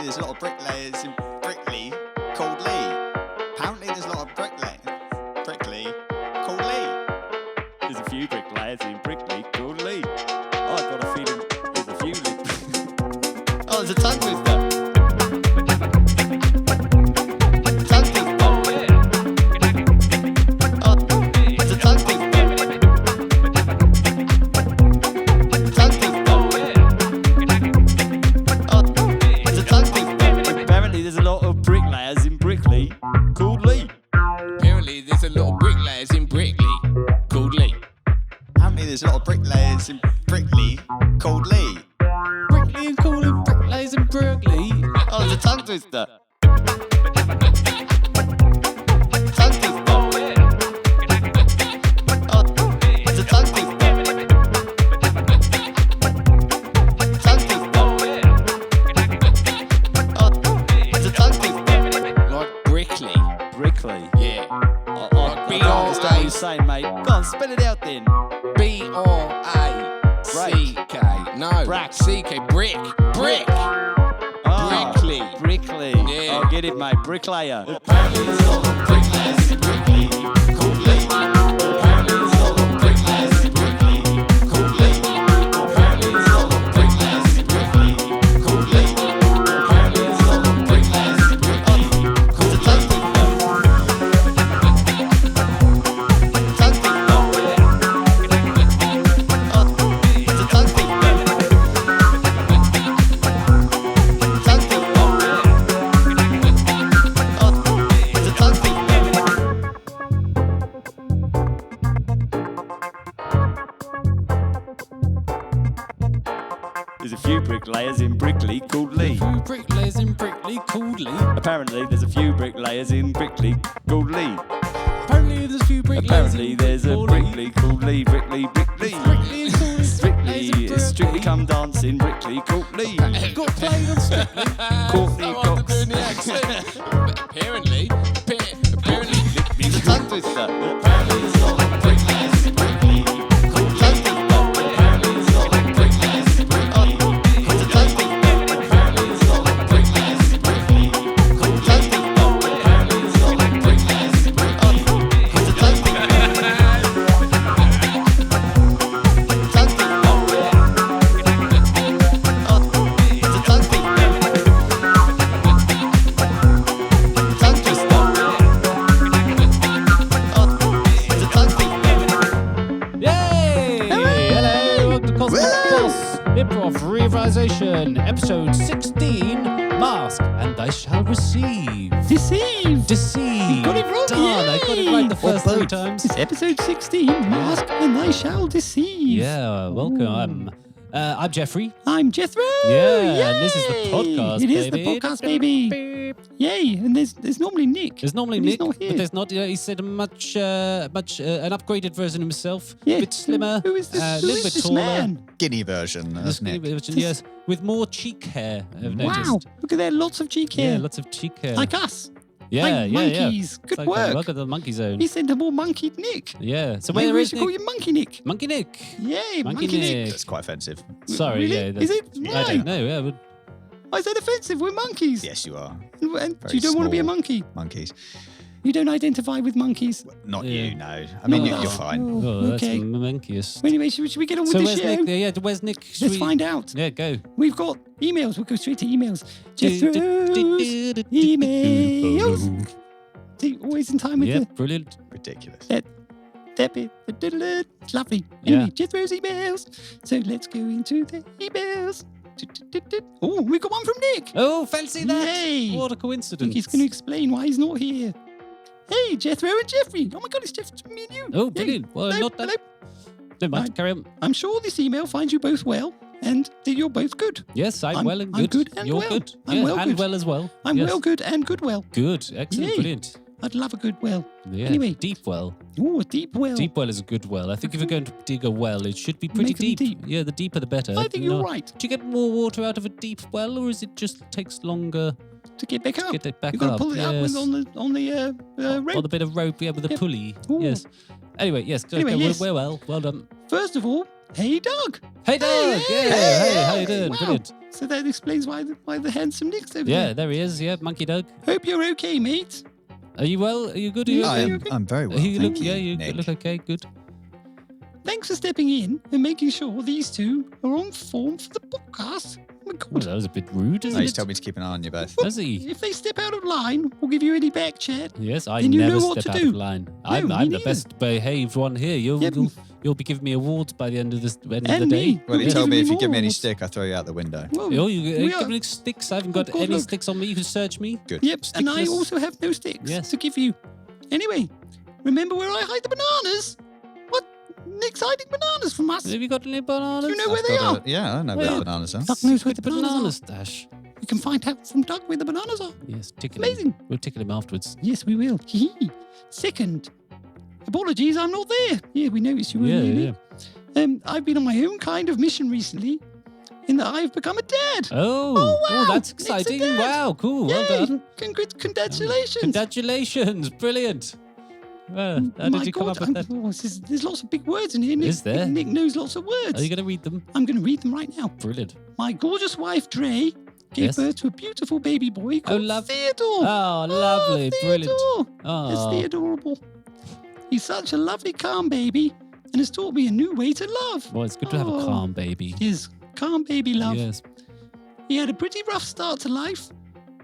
Apparently there's a lot of bricklayers in Brickley called Lee. Apparently there's a lot of Brickley called Lee. There's a few bricklayers in Brickley called Lee. Oh, I've got a feeling there's a few Lee. Oh, there's a tongue twister. There's a lot of bricklayers in Brickley called Lee. Brickley and calling bricklayers in Brickley. Oh, there's a tongue twister. Saying, mate. Go on, spell it out then. B-R-A-C-K. No. Brack. C-K. Brick. Oh, Brickley. Yeah. I'll get it, mate. Bricklayer. Apparently there's a lot of bricklayers in Brickley called Lee. Apparently there's a lot of bricklayers in Brickley called Lee. Apparently there's a lot of bricklayers in Brickley called Lee. Apparently there's a lot of bricklayers in Brickley called Lee. There's a few bricklayers in Brickley called Lee. Bricklayers in Brickley called Lee. Apparently there's a few bricklayers in Brickley called Lee. Apparently there's a few bricklayers. Apparently there's a Brickley called Lee. Brickley. Strictly, Strictly Come Dancing. Brickley called Lee. Got played on Strictly. Courtney Cox. Doing the accent. Apparently. There's a tongue twister. Apparently there's a lot of bricklayers in Brickley called Lee. Apparently there's a lot of bricklayers in Brickley called Lee. Apparently there's a lot of bricklayers in Brickley called Lee. Apparently there's a lot of bricklayers in Brickley called Improvisation, episode 16, Mask, and I shall receive. Deceive. Deceive. Got it wrong, Darn, I got it right the first Or 3 both. times. It's episode 16, Mask, and I shall deceive. Yeah, welcome. I'm Jeffrey. I'm Jethro. Yeah, and this is the podcast, It is baby. the podcast, baby. Yay, and there's normally Nick. There's normally and Nick, he's not here. but there's not. He said an upgraded version of himself, Yeah. a bit slimmer, Who is this, a who little is bit this taller. man? Skinny version The of skinny Nick. version, yes, with more cheek hair. I've noticed. Wow, look at that, lots of cheek Yeah, hair. lots of cheek hair. Like us. yeah, like yeah, monkeys. yeah. Good It's work. Look at the monkey zone. He said a more monkeyed Nick. Yeah. So Maybe where we is should Nick? call you Monkey Nick. Monkey Nick. Yay, Monkey Monkey Nick. Nick. That's quite offensive. Sorry, Really? yeah. Is it? I Why? don't know. Yeah, but Why is that offensive? We're monkeys. Yes, you are. And Very you don't want to be a small. monkey. Monkeys. You don't identify with monkeys. Not Yeah. you, no. I mean, No. you're fine. oh, that's okay. monkeys. Well, anyway, should we get on with So the where's show? Nick? Yeah, where's Nick? Should Let's we- find out. Yeah, go. We've got emails. We'll go straight to emails. Jethro's emails. See, always in time with Yeah, the brilliant. Ridiculous. It's lovely. Yeah. Anyway, Jethro's emails. So let's go into the emails. Oh, we got one from Nick. Oh, fancy that! Yay. What a I coincidence. think he's going to explain why he's not here. Hey, Jethro and Jeffrey. Oh my God, it's Jeff, me and you. Oh, Yay. brilliant. Well, Hello, not that. hello. Never mind. Right. Carry on. I'm sure this email finds you both well and that you're both good. Yes, I'm well and I'm good. good and You're well. good. I'm yeah, well and good. well as well. I'm Yes. well good and good well. Good. Excellent. Yay. Brilliant. I'd love a good well. Yeah. Anyway. Deep well. Oh, a deep well. Deep well is a good well. I think if you're going to dig a well, it should be pretty Make them deep. deep. Yeah, the deeper the better. I think you're right. Do you get more water out of a deep well, or is it just takes longer To get back to up. get it back You've got to up? pull it up Yes. on the rope. Or the bit of rope, yeah, with a Yep. pulley. Ooh. Yes. Anyway, yes. Anyway, okay, yes. Well done. First of all, Hey, Doug. Hey, Doug! Hey, how you doing? Wow. Brilliant. So that explains why the handsome Nick's over Yeah, there. there he is. Yeah, Monkey Doug. Hope you're okay, mate. Are you well? Are you good? Are you Yeah, okay? I I'm very well. You look, thank yeah, you Nick. look okay. Good. Thanks for stepping in and making sure these two are on form for the podcast. Oh my Well, God. that was a bit rude, No, isn't he's it? told me to keep an eye on you both. Does he? If they step out of line or give you any back chat, Yes, I then you never know what step to out do. of line. No, I'm me the neither. best behaved one here. You'll be giving me awards by the end of the and day. me. Well, he You'll told be me if giving you give me any awards. stick, I'll throw you out the window. Whoa. Oh, you We give are- me sticks? I haven't got Oh, God, any look. sticks on me. You can search me. Good. Yep, and I Stickless. also have no sticks Yes. to give you. Anyway, remember where I hide the bananas? What? Nick's hiding bananas from us. Have you got any bananas? Do you know where I've they got are? yeah, I know where Where? the bananas are. Doug knows where the The bananas banana are. stash. We can find out from Doug where the bananas are. Yes, tickle Amazing. him. We'll tickle him afterwards. Yes, we will. Second, apologies, I'm not there. Yeah, we noticed you weren't Yeah, there. I've been on my own kind of mission recently, in that I've become a dad. Oh, wow, that's Nick's a exciting. dad. Wow, cool. Yay, Well done. Congratulations. Congratulations. Brilliant. Well, how My did you come God, up with that? there's lots of big words in here. Nick, Is there? Nick knows lots of words. Are you going to read them? I'm going to read them right now. Brilliant. My gorgeous wife, Dre, gave Yes. birth to a beautiful baby boy called love- Theodore. Oh, lovely. Brilliant. Theodore. That's Oh, Theodorable. He's such a lovely, calm baby and has taught me a new way to love. well, it's good to have a Oh. calm baby. His calm baby love. Yes. He had a pretty rough start to life,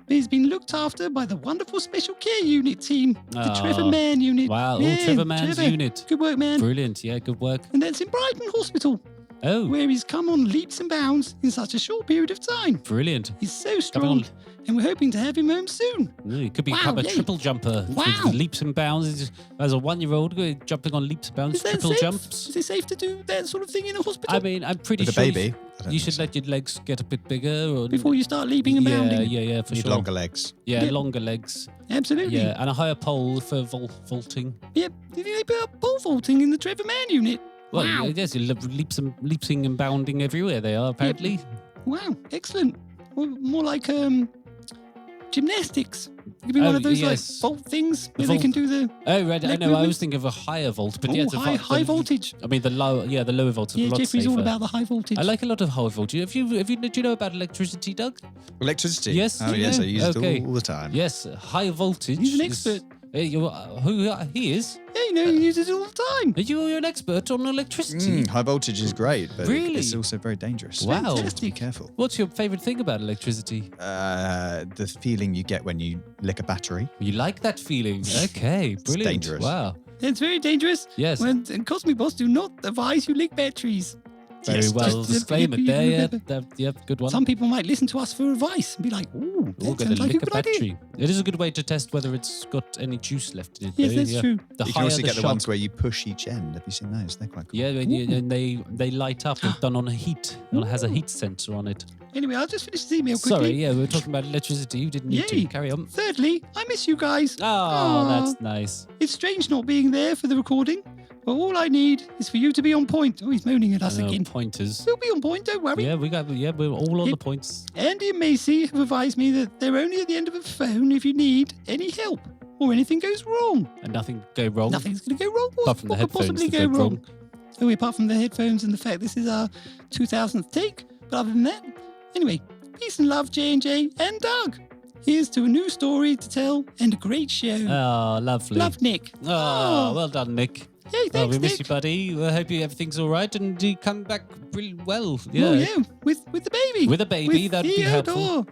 but he's been looked after by the wonderful special care unit team, the Oh. Trevor Mann unit. Wow. Yeah, Oh, Trevor Mann's Trevor. unit. Good work, man. Brilliant. Yeah, good work. And that's in Brighton Hospital, Oh, where he's come on leaps and bounds in such a short period of time. brilliant. He's so Coming strong, on. and we're hoping to have him home soon. No, he could Wow, become a yay. triple jumper. Wow. With leaps and bounds. He's- As a 1-year-old, jumping on leaps and bounds, Is that triple safe? jumps. Is it safe to do that sort of thing in a hospital? I mean, I'm pretty With a sure baby, I don't you think should so. let your legs get a bit bigger. Or, Before you start leaping and yeah, bounding. yeah, for Need sure. longer legs. Yeah, Yep. longer legs. Absolutely. Yeah, and a higher pole for vaulting. Yep. Did they put up pole vaulting in the Trevor Mann unit? Well, Wow. yes, leaping and bounding everywhere they are, apparently. Wow. Excellent. Well, more like gymnastics. It could be one Oh, of those yes. like vault things The where they can vault. do the Oh, right. I Leg know. I was movements? thinking of a higher vault, but yeah, oh, it's a high voltage. I mean, the lower volts are a Yeah, lot Jeffrey's safer. all about the high voltage. I like a lot of high voltage. Do you know about electricity, Doug? Electricity? Yes, Oh, you yes, know. I use Okay. it all the time. Yes, high voltage. He's an is- expert. Who he is? Yeah, you know, he uses it all the time. Are you an expert on electricity? High voltage is great, but Really? it's also very dangerous. Wow. So be careful. What's your favourite thing about electricity? The feeling you get when you lick a battery. You like that feeling? Okay, brilliant. dangerous. Wow. It's very dangerous. Yes. And Cosmic Boss do not advise you lick batteries. Very Yes, well just- disclaimed yep, there. Yeah, remember. good one. Some people might listen to us for advice and be like, "Ooh, We're that going sounds to like a lick a good idea." battery. It is a good way to test whether it's got any juice left in it. Yes, though, that's yeah. true. The You can higher also the get the shock. ones where you push each end. Have you seen those? They're quite cool. Yeah, and they light up. They're done on a heat. It has a heat sensor on it. Anyway, I'll just finish this email quickly. Sorry, yeah, we were talking about electricity. You didn't need Yay. to. Carry on. Thirdly, I miss you guys. Oh, Aw. that's nice. It's strange not being there for the recording, but all I need is for you to be on point. Oh, he's moaning at us again. Pointers. We'll be on point, don't worry. Yeah, we're all on Yep. the points. Andy and Macy have advised me that they're only at the end of a phone if you need any help or anything goes wrong. And nothing go wrong. Nothing's going to go wrong. Apart from the what could headphones possibly that go go wrong? wrong. Oh, apart from the headphones and the fact this is our 2000th take. But other than that, anyway, peace and love, J&J and Doug. Here's to a new story to tell and a great show. Oh, lovely. Love, Nick. Oh, well done, Nick. Yay, Oh, thanks, we miss Nick. you, buddy. I hope everything's all right and you come back really well. Yeah. Oh, yeah, with the baby. With a baby, With that'd be helpful. Theodore.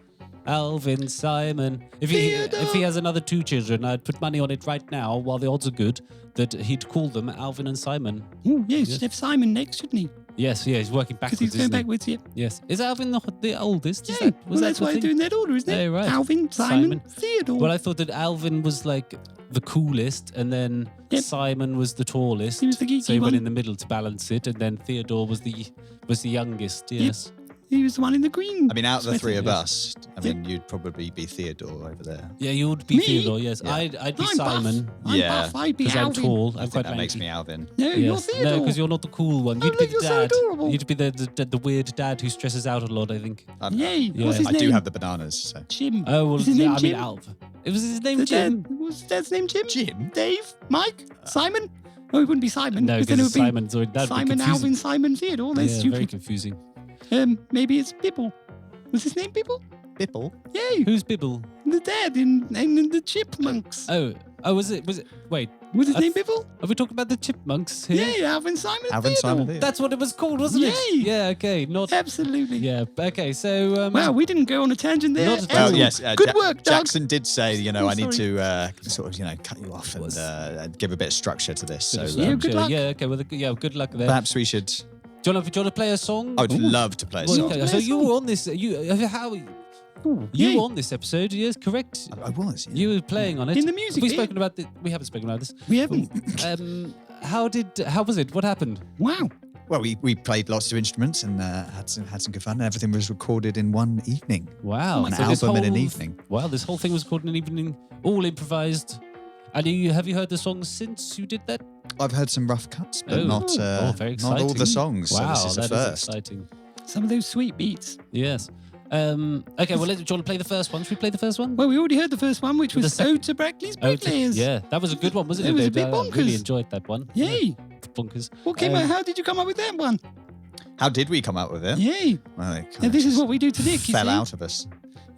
Alvin, Simon. If he has another 2 children, I'd put money on it right now, while the odds are good, that he'd call them Alvin and Simon. Oh, yeah, he should have Simon next, shouldn't he? Yes, yeah, he's working Because backwards, he's going isn't he? backwards, yeah. Yes. Is Alvin the oldest? Is Yeah, that, well, that's the why thing? they're doing that order, isn't it? Oh, right. Alvin, Simon, Theodore. Well, I thought that Alvin was like the coolest, and then Yep. Simon was the tallest. He was the geeky so he went one. in the middle to balance it, and then Theodore was the youngest. Yes. He was the one in the green. I mean, out of the three of yes. us, I mean, you'd probably be Theodore over there. Yeah, you would be Me? Theodore. Yes, Yeah. I'd be I'm Simon buff. I'm Yeah, buff. I'd be because I'm Alvin. tall. I I'm think quite that makes lanky. me Alvin. No, you're Yes. Theodore. No, because you're not the cool one. Oh, You'd look, be the you're so dad. adorable. You'd be the weird dad who stresses out a lot, I think. Yay. Yeah. What's his I name? do have the bananas. So. Jim. Oh, well, Is his yeah, name I mean, Jim? Alv. It was his name, The Jim. dad, was his dad's name Jim? Jim? Dave? Mike? Simon? Oh, it wouldn't be Simon. No, then it because would be Simon's already that'd be Simon, confusing. Alvin, Simon, Theodore. That's Yeah, very stupid. confusing. Maybe it's Bibble. Was his name Bibble? Bibble. Yay! Who's Bibble? The dad in the Chipmunks. Oh, was it? Wait, Was his I name th- Bibble? are we talking about the chipmunks here? Yay, Alvin, Simon, and Alvin, Theodore. Simon, Theodore. That's what it was called, wasn't Yay. it? Yeah. Okay. Not. Absolutely. Yeah. Okay. So. Wow, we didn't go on a tangent there. Not at all. Well, Excellent. yes. Good work, Doug. Jackson did say, Oh, I need sorry. to sort of, cut you off and give a bit of structure to this. So Yeah, good luck. Yeah. Okay. Well, good luck there. perhaps we should. Do you want to play a song? I would love to play a Well, song. okay, Play so a you song. were on this. You Yay. were on this episode? Yes, correct. I was. Yeah. You were playing on it. In the music Have we bit? spoken about this? We haven't spoken about this. We haven't. How was it? What happened? Wow. Well, we played lots of instruments and had some good fun. And everything was recorded in one evening. Wow. An this album in an whole- evening. Wow, this whole thing was called an evening, all improvised. And have you heard the songs since you did that? I've heard some rough cuts, but Oh. not Very not all exciting. the songs. Wow, so this is a that first. exciting. Some of those sweet beats. Yes. Okay, well, do you want to play the first one? Should we play the first one? Well, we already heard the first one, which The was second- Ode to Brackleys Oh, Bricklayers. yeah, that was a good one, wasn't it? It was a bit I really bonkers. enjoyed that one. Yay. Bonkers. What came Um, out? How did you come up with that one? How did we come out with it? Yay. Well, it And kinda this is just what we do to Nick, you fell see. out of us.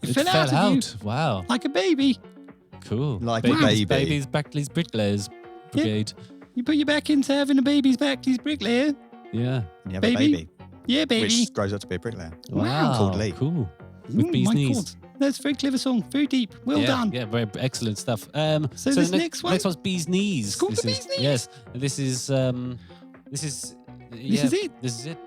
It fell out of you Wow. like a baby. Cool. Like a Babies, baby. Babies, Brackleys, Bricklayers Brigade. You put your back into having a baby's Brackleys bricklayer. Yeah. And you have Baby. a baby, Yeah, baby. which grows up to be a bricklayer. Wow. Called Lee. Cool. With Oh bees my knees. God. That's a very clever song. Very deep. Well yeah, done. Yeah, very excellent stuff. So the this next one? Next one's Bee's Knees. It's called This the is- Bee's Knees? Yes. And this is yeah, This is it. This is it.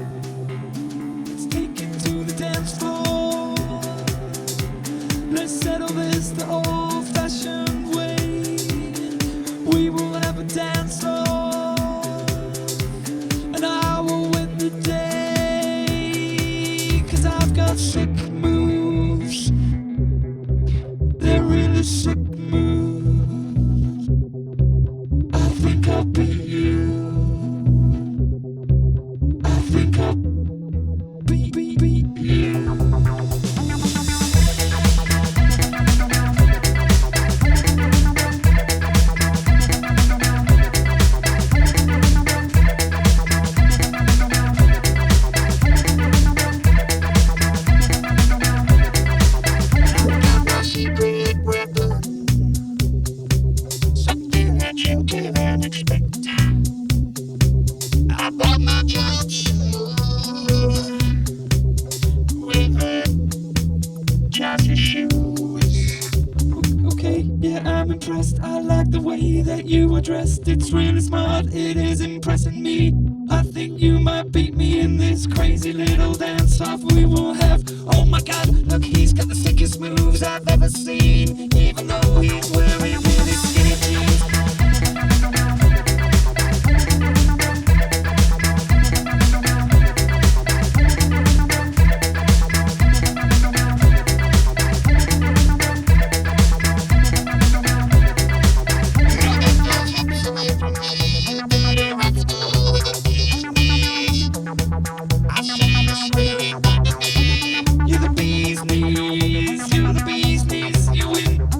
Let's take it to the dance floor. Let's settle this the old-fashioned way. We will have a dance off, and I will win the day. 'Cause I've got sick moves. They're really sick moves. I think I'll beat you. I think I'll beat you. Something that you can't expect. I bought my jumpsuit with jazzy shoes. Okay, yeah, I'm impressed. I like the way that you are dressed. It's really smart, it is impressing me. I think you might beat me in this crazy little dance off we will have. Oh my god, look, he's got the sickest moves I've ever seen. Even though he's wearing really skinny jeans. You're the bee's knees, you're the bee's knees, you win.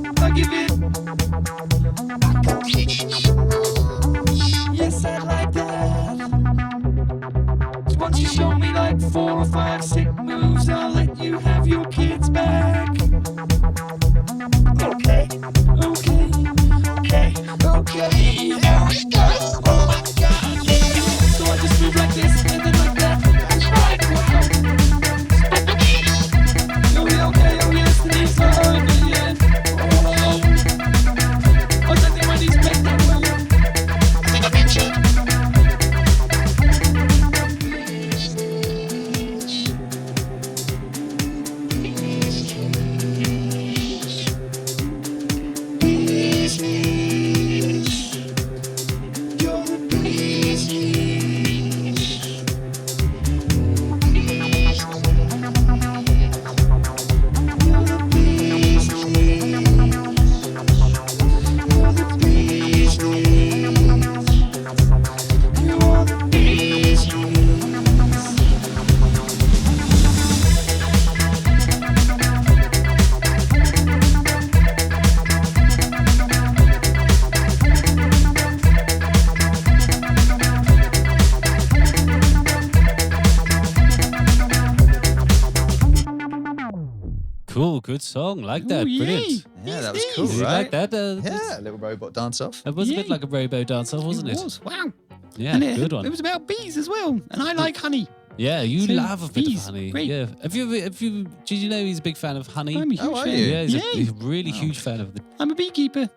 Cool, good song. Like that. Oh, yay. Brilliant. Yeah, that was These cool, Did you right? like that? Yeah, a little robot dance off. It was a bit Yay. like a robo dance-off, wasn't it? It was. Wow. Yeah, And good it one. was about bees as well. And I like honey. Yeah, you So, love a bit bees, of honey. great. Yeah. Did you know he's a big fan of honey? I'm a huge Oh, are fan. you? Yeah, he's Yay. a really huge fan of the. I'm a beekeeper.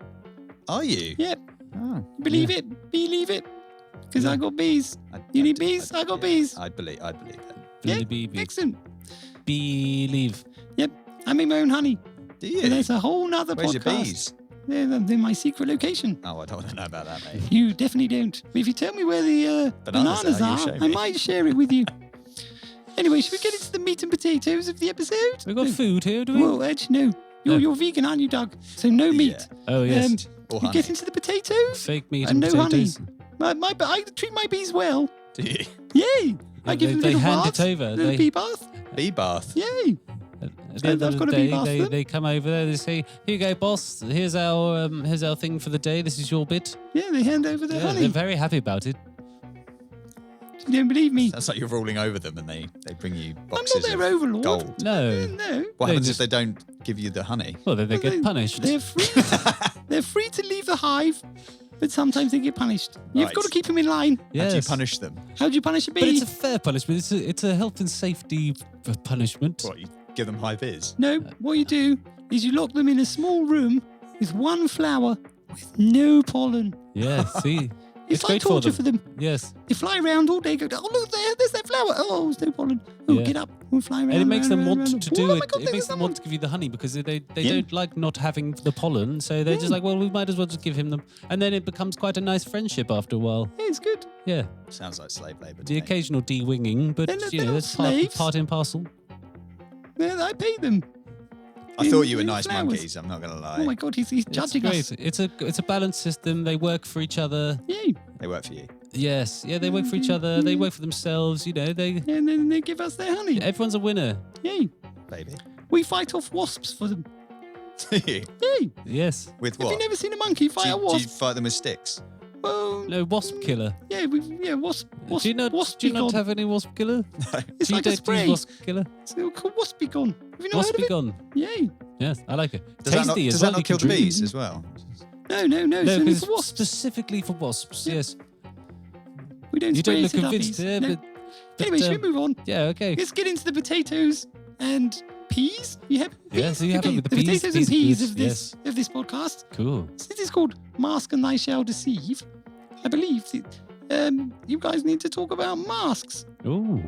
Are you? Yep. Oh, Believe it. Believe it. Because I got bees. I- You I need do- bees? I got yeah, bees. I'd believe it. Yeah, Believe. excellent. Believe. Yep. I make my own honey. Do And you? there's a whole nother Where's your podcast. bees? They're my secret location. Oh, I don't want to know about that, mate. You definitely don't. But if you tell me where the Bananas bananas are, you are, show I me. might share it with you. Anyway, should we get into the meat and potatoes of the episode? We got food here, do we? Well, actually, no. You're vegan, aren't you, Doug? So no meat. Oh yes. Or We honey. get into the potatoes. Fake meat and and no honey. potatoes. I treat my bees well. Do you? Yay! I give them they little hand baths, it over. little They- bee bath. Bee bath. Yay! At the end I've of got the a bee day, bath for them. they come over there. They say, "Here you go, boss. Here's our thing for the day. This is your bit." Yeah, they hand over the Yeah, honey. they're very happy about it. You don't believe me? Sounds like you're ruling over them and they bring you I'm boxes not their of overlord. gold. No. No. What They happens just- if they don't give you the honey? Well, then they Well, get punished. They're free. They're free to leave the hive, but sometimes they get punished. You've Right. got to keep them in line. How do you Yes. punish them? How do you punish a bee? But it's a fair punishment. It's a health and safety punishment. What, you give them high vis? No, what you do is you lock them in a small room with one flower with no pollen. Yeah, see? It's like great for torture them. for them. Yes. They fly around all day, go, oh, look there, there's that flower. Oh, there's no pollen. Oh, Yeah. get up. We'll fly around. And it makes around, them around, want around. to Oh do my it. God, It there's makes them someone. want to give you the honey because they Yeah. don't like not having the pollen. So they're just Yeah. like, well, we might as well just give him them. And then it becomes quite a nice friendship after a while. Yeah, it's good. Yeah. Sounds like slave labour. to The me. occasional de-winging, but, They're not- you know, they're that's not slaves. part and parcel. Yeah, I pay them. I thought you were in nice flowers. monkeys, I'm not going to lie. Oh my God, he's It's judging great. us. It's a balanced system. They work for each other. Yay. They work for you. Yes. Yeah, they work for each other. They work for themselves. You know, they And then they give us their honey. everyone's a winner. Yay. Baby. We fight off wasps for them. Do you? Yay. Yes. With Have what? you never seen a monkey fight a do you wasp? fight them with sticks? Well, No, wasp killer. yeah, wasp. Do you not Waspicon. have any wasp killer? It's Do you like a don't spray. use wasp killer? It's called Waspicon. Have you not heard of it? Waspicon. Yay. Yes, I like it. Does that not, Tasty as does well. that you not kill can the drink. bees as well? No, No, it's only because for wasps. specifically for wasps. Yeah. Yes. We don't You spray don't it look at convinced duppies. there, No. but Anyway, should we move on? yeah, okay. Let's get into the potatoes and peas. You happy with Yeah, peas? so you happy with the the peas? potatoes Peas and peas good, of this podcast. Cool. This is called Mask and Thy Shall Deceive. I believe that, you guys need to talk about masks. Ooh.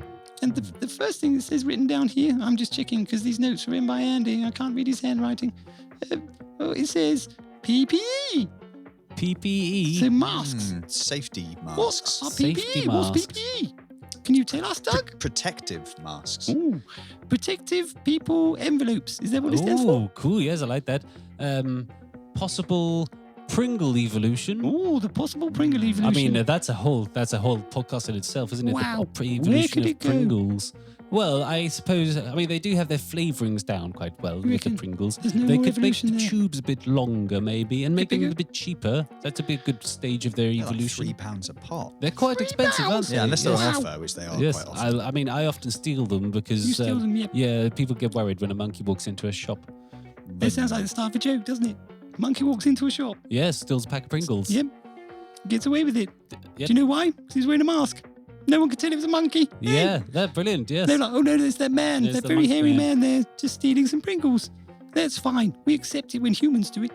And the first thing that says written down here, I'm just checking because these notes are written by Andy. I can't read his handwriting. It says PPE. PPE. So masks. Safety What masks. are Safety PPE? What's masks. PPE? Can you tell us, Doug? Protective masks. Ooh, protective people envelopes. Is that what it stands for? Oh, cool. Yes, I like that. Possible Pringle evolution. Ooh, the possible Pringle evolution. I mean, that's a whole podcast in itself, isn't it? Wow. The Where evolution could of it go? Pringles. Well, I suppose. I mean, they do have their flavorings down quite well with the reckon Pringles. there's no They more could make evolution the there? tubes a bit longer, maybe, and make them bigger? a bit cheaper. That's a bit good stage of their They're like evolution. £3 a pop. They're quite expensive, aren't they? Yeah, unless they're yes. on offer, which they are Yes, quite often. I mean, I often steal them because You steal them, yep. yeah, people get worried when a monkey walks into a shop. It sounds like the start of a joke, doesn't it? Monkey walks into a shop. Yeah, steals a pack of Pringles. Yep. Gets away with it. Yep. Do you know why? Because he's wearing a mask. No one could tell it was a monkey. Yeah, that's brilliant. Yes. They're like, oh no, there's that man, There's that the very monkey hairy man. man there, just stealing some Pringles. That's fine. We accept it when humans do it.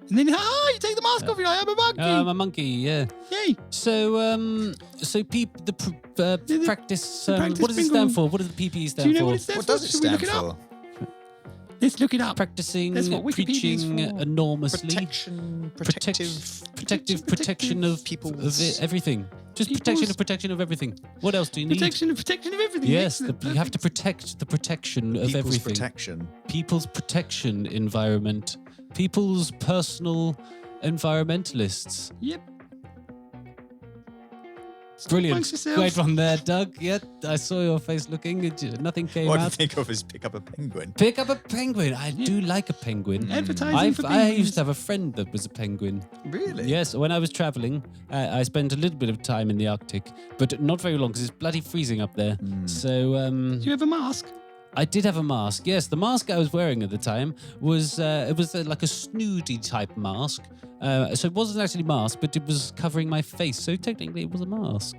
And then, you take the mask off, you're like, I'm a monkey. I'm a monkey. Yeah. Yay. So, practice. practice What does it stand Pringle. for? What does the PPE stand Do you know for? what it stands What for? does it Should we stand look it for? up? Let's look it up. Practicing, That's what Wikipedia is preaching for. enormously. Protection, Protective protection of people's- everything. Just People's- protection of everything. What else do you need? Protection of everything. Yes, Excellent. you have to Perfect. protect the protection of people's everything. protection. People's protection environment. People's personal environmentalists. Yep. Brilliant. Amongst yourselves. Great one there, Doug. Yeah, I saw your face looking. Nothing came All I can out. think of is pick up a penguin. Pick up a penguin. I do like a penguin. Advertising for I penguins. used to have a friend that was a penguin. Really? Yes, when I was traveling, I spent a little bit of time in the Arctic, but not very long because it's bloody freezing up there. So, Do you have a mask? I did have a mask. Yes, the mask I was wearing at the time was like a snooty type mask. So it wasn't actually a mask, but it was covering my face. So technically, it was a mask.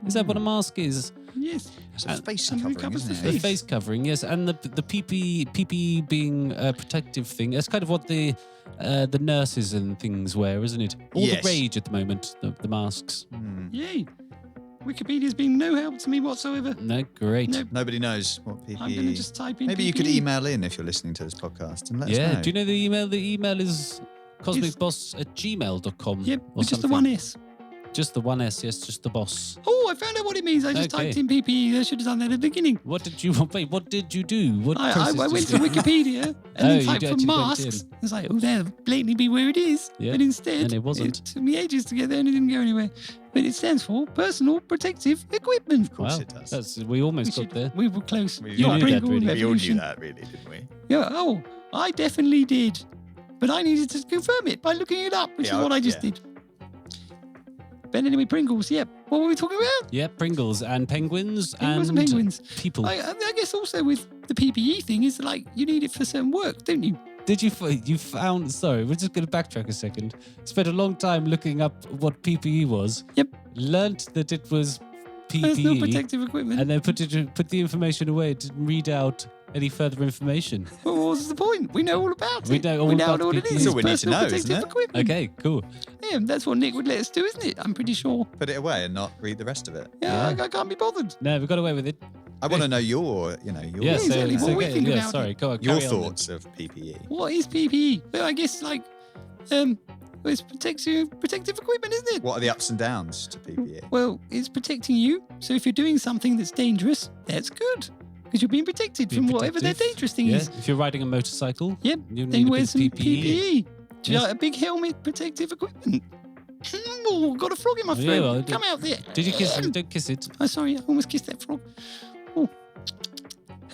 Is that what a mask is? Yes. It's a face Something covering, covers isn't the it? The face covering, yes, and the PPE being a protective thing. That's kind of what the nurses and things wear, isn't it? All Yes. the rage at the moment. The masks. Yay. Wikipedia's been no help to me whatsoever. No, great. No. Nobody knows what PPE. I'm going to just type in Maybe you could PPE. email in if you're listening to this podcast and let us Yeah. know. Do you know the email? The email is cosmicboss@gmail.com. Yep, or it's just the something. one S. Just the one S, yes, just the boss. Oh, I found out what it means. I just Okay. typed in PPE. I should have done that at the beginning. What did you wait? What did you do? What I process went did to you- Wikipedia and Oh, then you typed for actually went masks. in. It's like, oh, that'll blatantly be where it is. Yeah, But instead, and it wasn't. took me ages to get there and it didn't go anywhere. But it stands for Personal Protective Equipment. Of course Wow, it does. we almost We, got there. we were close. We You Not knew that, Pringle really. We all knew Revolution. that, really, didn't we? Yeah, oh, I definitely did. But I needed to confirm it by looking it up, which Yeah, is what I just yeah. did. But anyway, Pringles, yeah. What were we talking about? Yeah, Pringles and penguins, Penguins and penguins. people. I guess also with the PPE thing is like you need it for certain work, don't you? Did you found? Sorry, we're just going to backtrack a second. Spent a long time looking up what PPE was. Yep. Learnt that it was Personal PPE, protective equipment. and then put the information away. It didn't read out any further information. Well, what's the point? We know all about We it. know all about what it PPE. is. That's all we need to Personal know, isn't protective it? equipment. Okay, cool. Yeah, that's what Nick would let us do, isn't it? I'm pretty sure. Put it away and not read the rest of it. Yeah, Yeah. I can't be bothered. No, we got away with it. I want to know your Yeah, exactly, what we think about sorry, it. go on, your carry on then. thoughts of PPE. What is PPE? Well, I guess like, it's protective equipment, isn't it? What are the ups and downs to PPE? Well, it's protecting you. So if you're doing something that's dangerous, that's good. Because you're being protected Being from whatever that protective. dangerous thing Yeah, is. if you're riding a motorcycle, Yep, you then need a wear bit some of PPE. PPE. Yes. A big helmet, protective equipment. Oh, got a frog in my Yeah, throat. well, Come out there. Did you kiss it? Don't kiss it. Oh, sorry, I almost kissed that frog. Oh,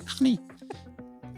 honey.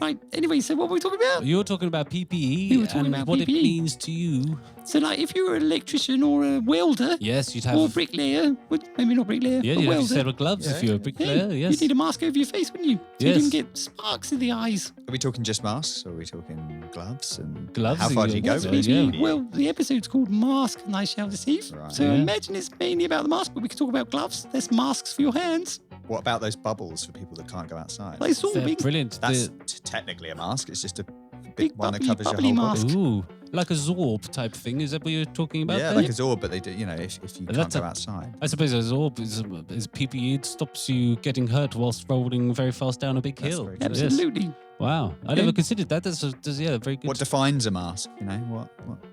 Right, anyway, so what were we talking about? You're talking about PPE We were talking and about what it PPE. means to you. So, like, if you were an electrician or a welder Yes, you'd have. or a bricklayer, maybe not bricklayer, Yeah, a you'd have your welder, set of gloves if Yeah. you're a hey, bricklayer. Yes. you'd need a mask over your face, wouldn't you? So Yes. you didn't get sparks in the eyes. Are we talking just masks or are we talking gloves? And Gloves how are far do you good, go yeah. with Yeah. PPE? Well, the episode's called Mask and I Shall Deceive. Right. So Yeah. I imagine it's mainly about the mask, but we could talk about gloves. There's masks for your hands. What about those bubbles for people that can't go outside? Like it's all They're big, brilliant. That's technically a mask. It's just a big big one that bubbly, covers your bubbly whole mask. body. Ooh, like a Zorb type thing. Is that what you're talking about? Yeah, there? like a Zorb, but they do. You know, if you can't That's go a- outside. I suppose a Zorb is PPE. It stops you getting hurt whilst rolling very fast down a big That's hill. very true. Yes. Absolutely. Wow, I Yeah. never considered that. That's yeah, very good. What defines a mask? You know, what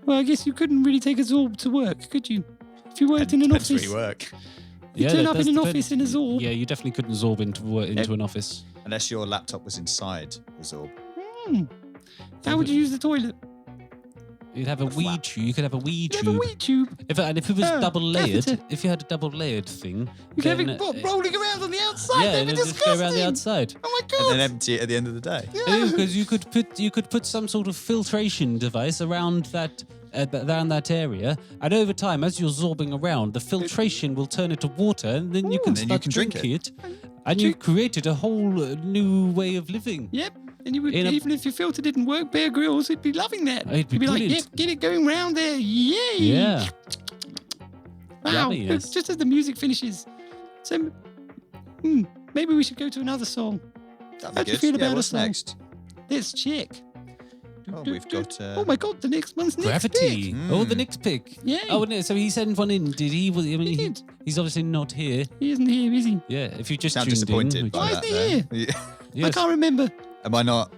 Well, I guess you couldn't really take a Zorb to work, could you? If you worked in an depends where office, you work. you turn that up does in an depend. office in a Zorb. Yeah, you definitely couldn't Zorb into an office. Unless your laptop was inside the Zorb. How would you use the toilet? You'd have a weed tube. You could have a weed You tube. have a weed tube. If it was Oh, double layered, catheter. if you had a double layered thing, You could have then, it rolling around on the outside. yeah, That'd be and just go around the disgusting. outside. Oh my And god. then empty it at the end of the day. Yeah. Because you could put some sort of filtration device around that area, and over time, as you're zorbing around, the filtration will turn it to water, and then you can And then you start can drink drinking it. And you've created a whole new way of living. Yep. And you would, In a- even if your filter didn't work, Bear Grylls would be loving that. It'd be He'd be like, brilliant. yep, get it going round there. Yay. Yeah. Wow. Yummy, yes. Just as the music finishes. So, maybe we should go to another song. That'd How be do you good. feel Yeah, about what's a song? next? Let's check. Oh, we've got. Oh my god, the next one's Nick's Gravity. pick. Oh, the next pick. Yay. Oh, no, so he sent one in. Did he? I mean, He did. he's obviously not here. He isn't here, is he? Yeah, if you just Sound tuned disappointed. in. by Why that, isn't he though. I Yes. can't remember. Am I not?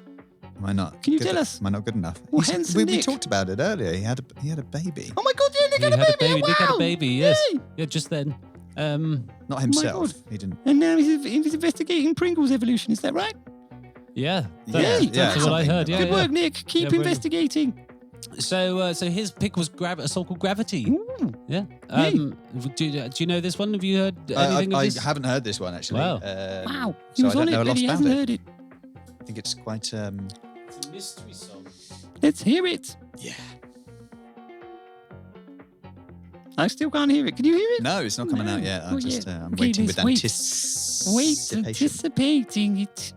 Can you good tell e- us? Am I not good enough? Well, He's- handsome we Nick. talked about it earlier. He had a baby. Oh my god, yeah, Nick He had a had a baby. baby. Nick had a Wow. baby. Yes. Yay. Yeah, just then. Not himself. God. He didn't. And now he's investigating Pringles evolution, is that right? Yeah. Yeah, That's yeah, what I something heard. Yeah, Good yeah. work, Nick. Keep Yeah, brilliant. investigating. So his pick was a song called Gravity. Ooh. Yeah. Yay. Do you know this one? Have you heard anything of I this? haven't heard this one actually. Wow. Wow. He So was I on don't it, know a but lot he about hasn't it. heard it. I think it's quite. It's a mystery song. Let's hear it. Yeah. I still can't hear it. Can you hear it? No, it's not coming No. out yet. Oh, I'm just yeah. I'm Okay, waiting let's with wait. anticipation. Wait, anticipating it.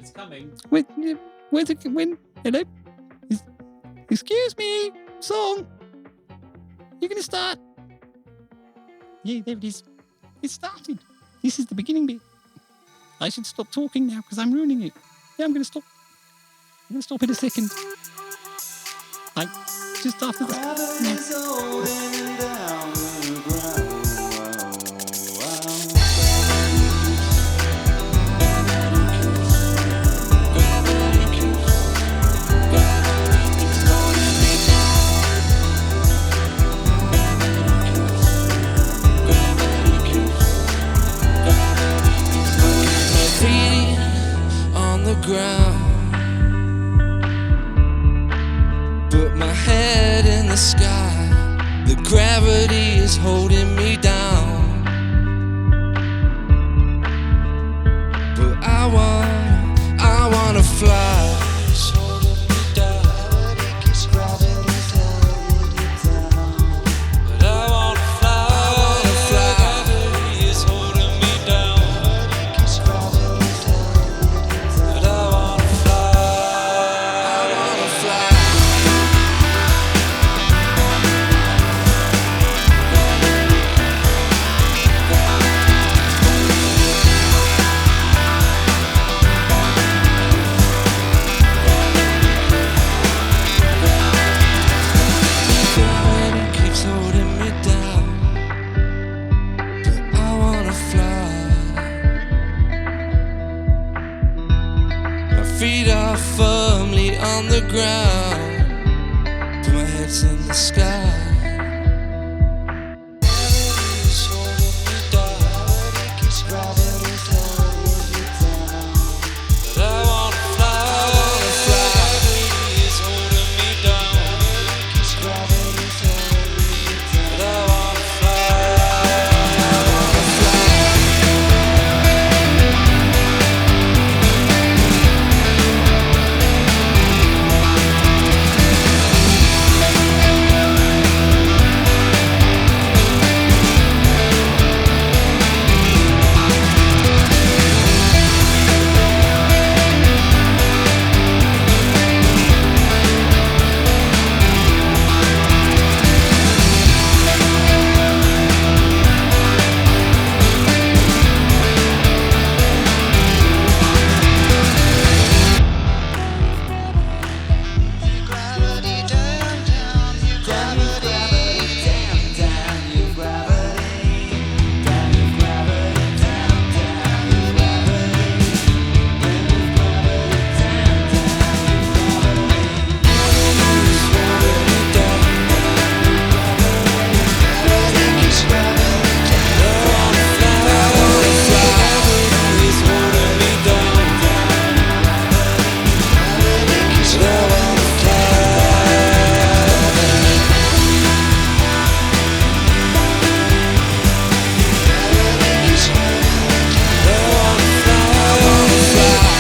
It's coming. Where's it? When? Hello? Excuse me. Song. You're going to start. Yeah, there it is. It started. This is the beginning bit. I should stop talking now because I'm ruining it. Yeah, I'm going to stop. I'm going to stop in a second. Like, just after that. Ground, put my head in the sky. The gravity is holding me down, but I wanna fly. It's holding me down. Gravity's holding me down, but I wanna fly. Gravity is holding me down. Feet are firmly on the ground, but my head's in the sky. Gravity's holding me down. Gravity's holding me down. But I wanna fly. Gravity is holding me down. Gravity's holding me down. But I wanna fly.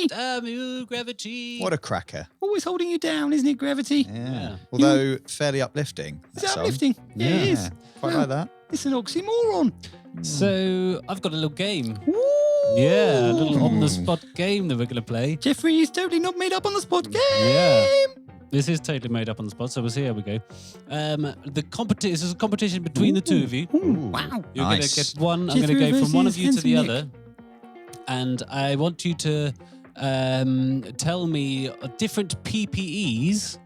Damn you, gravity. What a cracker. Always holding you down, isn't it, Gravity? Yeah. Although fairly uplifting. Is that it song. uplifting? Yeah, it is. Quite Well, like that. It's an oxymoron. So I've got a little game. Ooh. Yeah, a little on-the-spot game that we're going to play. Jeffrey is totally not made up on the spot game. Yeah. This is totally made up on the spot, so we'll see how we go. This is a competition between the two of you. Ooh, wow. You're Nice. going to get one. I'm going Jethro to go from one of versus you to the Handsome other. And I want you to tell me different PPEs.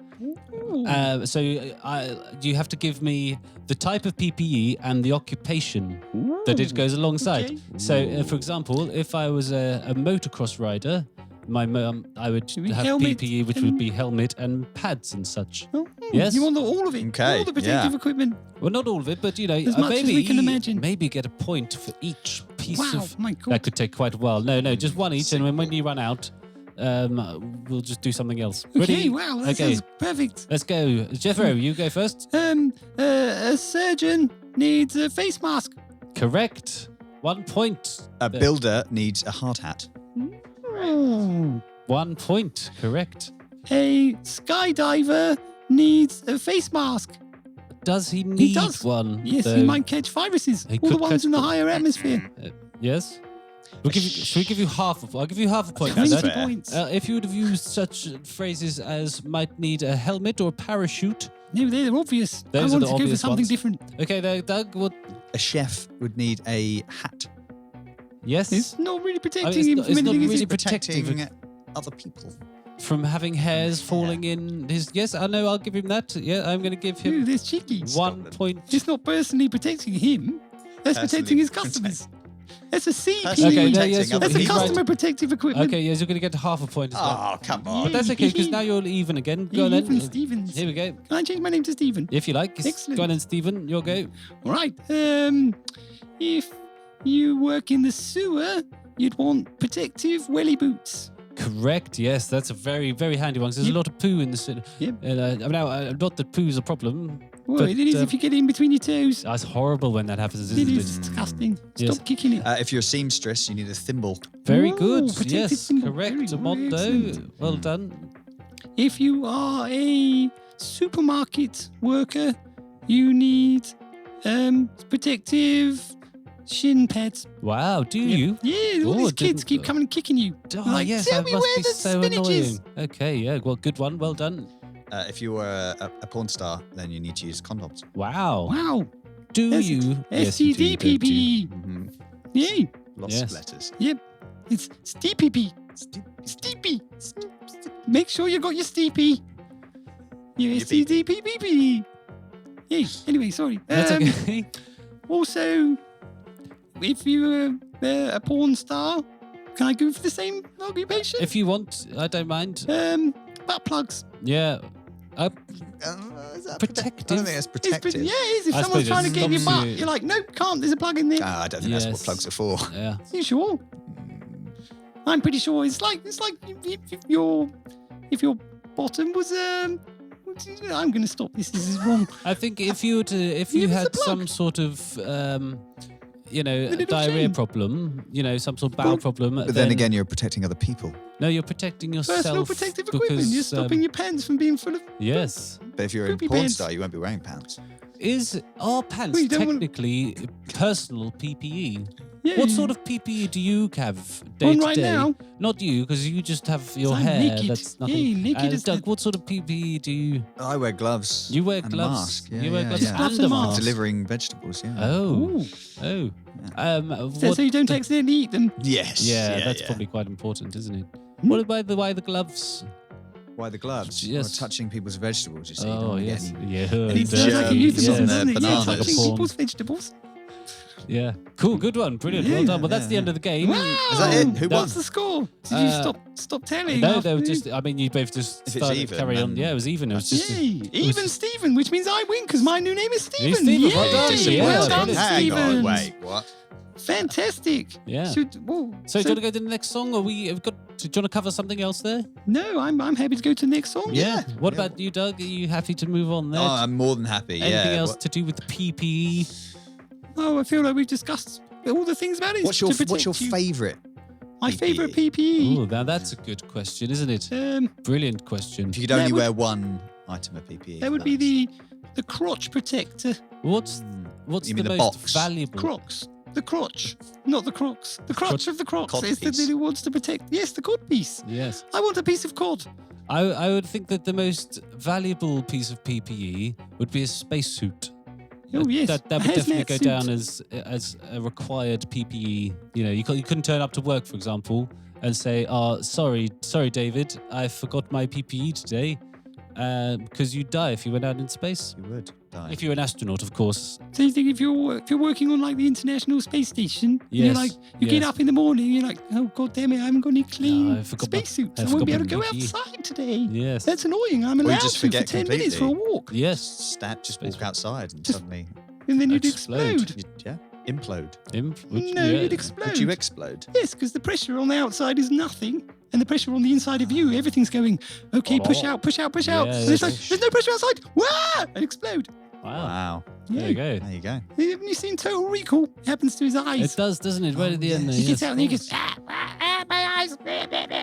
So you have to give me the type of PPE and the occupation that it goes alongside. Okay. So, for example, if I was a motocross rider, I would Should we have helmet PPE, which would be helmet and pads and such. Oh, Yes. You want all of it? Okay, All the protective yeah. equipment. Well, not all of it, but As much as we can imagine. maybe get a point for each piece Wow, of. my God. That could take quite a while. No, just one each, and when you run out, we'll just do something else. Okay, Ready? wow, that Okay. sounds perfect. Let's go. Jethro, you go first. A surgeon needs a face mask. Correct. 1 point. A builder needs a hard hat. Ooh. 1 point. Correct. a skydiver needs a face mask. Does he need does. one? Yes, though? he might catch viruses. He All the could ones catch in the them. higher atmosphere. Yes. Should we give you half? I'll give you half a point. for 20 that. points. If you would have used such phrases as might need a helmet or a parachute. No, they're obvious. Those I are wanted the to go for obvious something ones. different. Okay, there, Doug. What? A chef would need a hat. Yes. It's not really protecting it's him not- from it's not anything, really is it? protective. Protecting other people. From having hairs falling in his. Yes, I know. I'll give him that. Yeah, I'm going to give Ooh, him that's cheeky. 1 point. It's not personally protecting him. That's protecting his customers. That's a CPE. Okay, no, yes, you're That's a he's right. customer protective equipment. Okay, yes, you're going to get half a point as well. Oh, come on. But that's okay because now you're even again. Go on Even then. Stevens. Here we go. Can I change my name to Stephen? If you like. Excellent. Go on then, Stephen. Your go. All right. If you work in the sewer, you'd want protective welly boots. Correct. Yes, that's a very, very handy one. 'Cause there's a lot of poo in the city. Yep. Not that poo's a problem. Well, But, it is if you get in between your toes. That's horrible when that happens, It isn't is it? disgusting. Yes. Stop kicking it. If you're a seamstress, you need a thimble. Very Ooh, good. protective Yes, symbol. correct. Very good. Mondo. Excellent. Well done. If you are a supermarket worker, you need protective shin pads. Wow. Do you? Yeah, all Oh, these kids didn't- keep coming and kicking you. Oh, Like, yes, tell that me must where be the so spinach is. annoying. Okay, yeah. Well, good one. Well done. If you were a porn star, then you need to use condoms. Wow. Wow. Do That's you? Yes, you do, don't you? STDPP. Mm-hmm. Yeah. Lots Yes. of letters. Yep. It's steepy. Steepy. Make sure you got your steepy. Your Yippee. STDPPP. Yeah. Anyway, sorry. That's okay. Also, if you're a porn star, can I go for the same occupation? If you want, I don't mind. Butt plugs. Yeah. Is that Protective? I don't think that's protective. Yeah, it is. If I someone's suppose trying to it get in your stops butt, you- you're like, nope, can't. There's a plug in there. I don't think that's what Yes. plugs are for. Yeah. You sure? I'm pretty sure it's like if your bottom was I'm going to stop this. This is wrong. I think if you Give us had a plug. some sort of little diarrhea chain. problem, some sort of bowel problem. But then again, you're protecting other people. no, you're protecting yourself. Personal protective equipment. because, You're stopping your pants from being full of. Yes. But if you're a Poopy porn pants. star, you won't be wearing pants. Are pants Well, you don't want- technically personal PPE? Yeah, What sort of PPE do you have day On to right day? now? Not you, because you just have your I'm hair. naked. That's Yeah, nothing. naked as Doug, the- what sort of PPE do you? I wear gloves. You wear and a gloves. mask. Yeah, You wear yeah, gloves yeah. Gloves and a and mask. mask. Delivering vegetables. Yeah. Oh, oh. So you don't accidentally eat them. Yes. Yeah, that's yeah. probably quite important, isn't it? Hmm? What about why the gloves? Why the gloves? Yes. Well, touching people's vegetables. You see. You don't Oh wanna get yes, any- yeah. It the sounds like a germs euphemism, on doesn't the it? Yeah, bananas. touching Porn. people's vegetables. Yeah, cool, good one, brilliant, well Yeah, done. Well, that's the end of the game. Wow. Is that it? Who won? What's the score? Did you stop telling? No, after they were the- just. I mean, you both just If it's started even, carry on. then Yeah, it was even. It was just. Yay! Even Stephen, which means I win because my new name is Stephen. Stephen, well Yay! done, yeah, Well done, brilliant. Hang on, Stephen. wait, what? Fantastic. Yeah. So, So, do you want to go to the next song, or do you want to cover something else there? no, I'm happy to go to the next song. Yeah. What about you, Doug? Are you happy to move on there? Oh, I'm more than happy. Anything yeah. else to do with the PPE? Oh, I feel like we've discussed all the things about it. What's to your protect you. favourite? My PPE? favourite PPE? Oh, now that's a good question, isn't it? Brilliant question. If you could only That would- wear one item of PPE. That would be the crotch protector. What's You the mean the most box? valuable? Crocs. The crotch, not the Crocs. The crotch of the Crocs. Cod It's piece. that it wants to protect. Yes, the cod piece. Yes. I want a piece of cod. I would think that the most valuable piece of PPE would be a spacesuit. Oh, yes. That A would definitely hazmat go suit. down as a required PPE. You couldn't turn up to work, for example, and say, "Oh, sorry, David, I forgot my PPE today," because you'd die if you went out in space. You would die. If you're an astronaut, of course. So you think if you're working on like the International Space Station, and you're Yes, like you get yes. up in the morning, you're like, oh god damn it, I haven't got any clean I forgot my- spacesuits. I I won't be able forgot to my go PPE. outside today. Yes. That's annoying. I'm you allowed just to for forget 10 minutes for a completely. walk, Yes. Just walk outside and Just- suddenly and then you'd Explode. explode. yeah, implode. No, you'd explode. Would you explode? Yes, because the pressure on the outside is nothing, and the pressure on the inside of you, everything's going, okay, push out, push out, push out. Yeah, And it's like, yes. there's no pressure outside. Wah! And explode. Wow. Wow. There you go. There you go. Haven't you seen Total Recall? It happens to his eyes. It does, doesn't it? Right at the end there. He gets yes, out and he of goes, course. my eyes,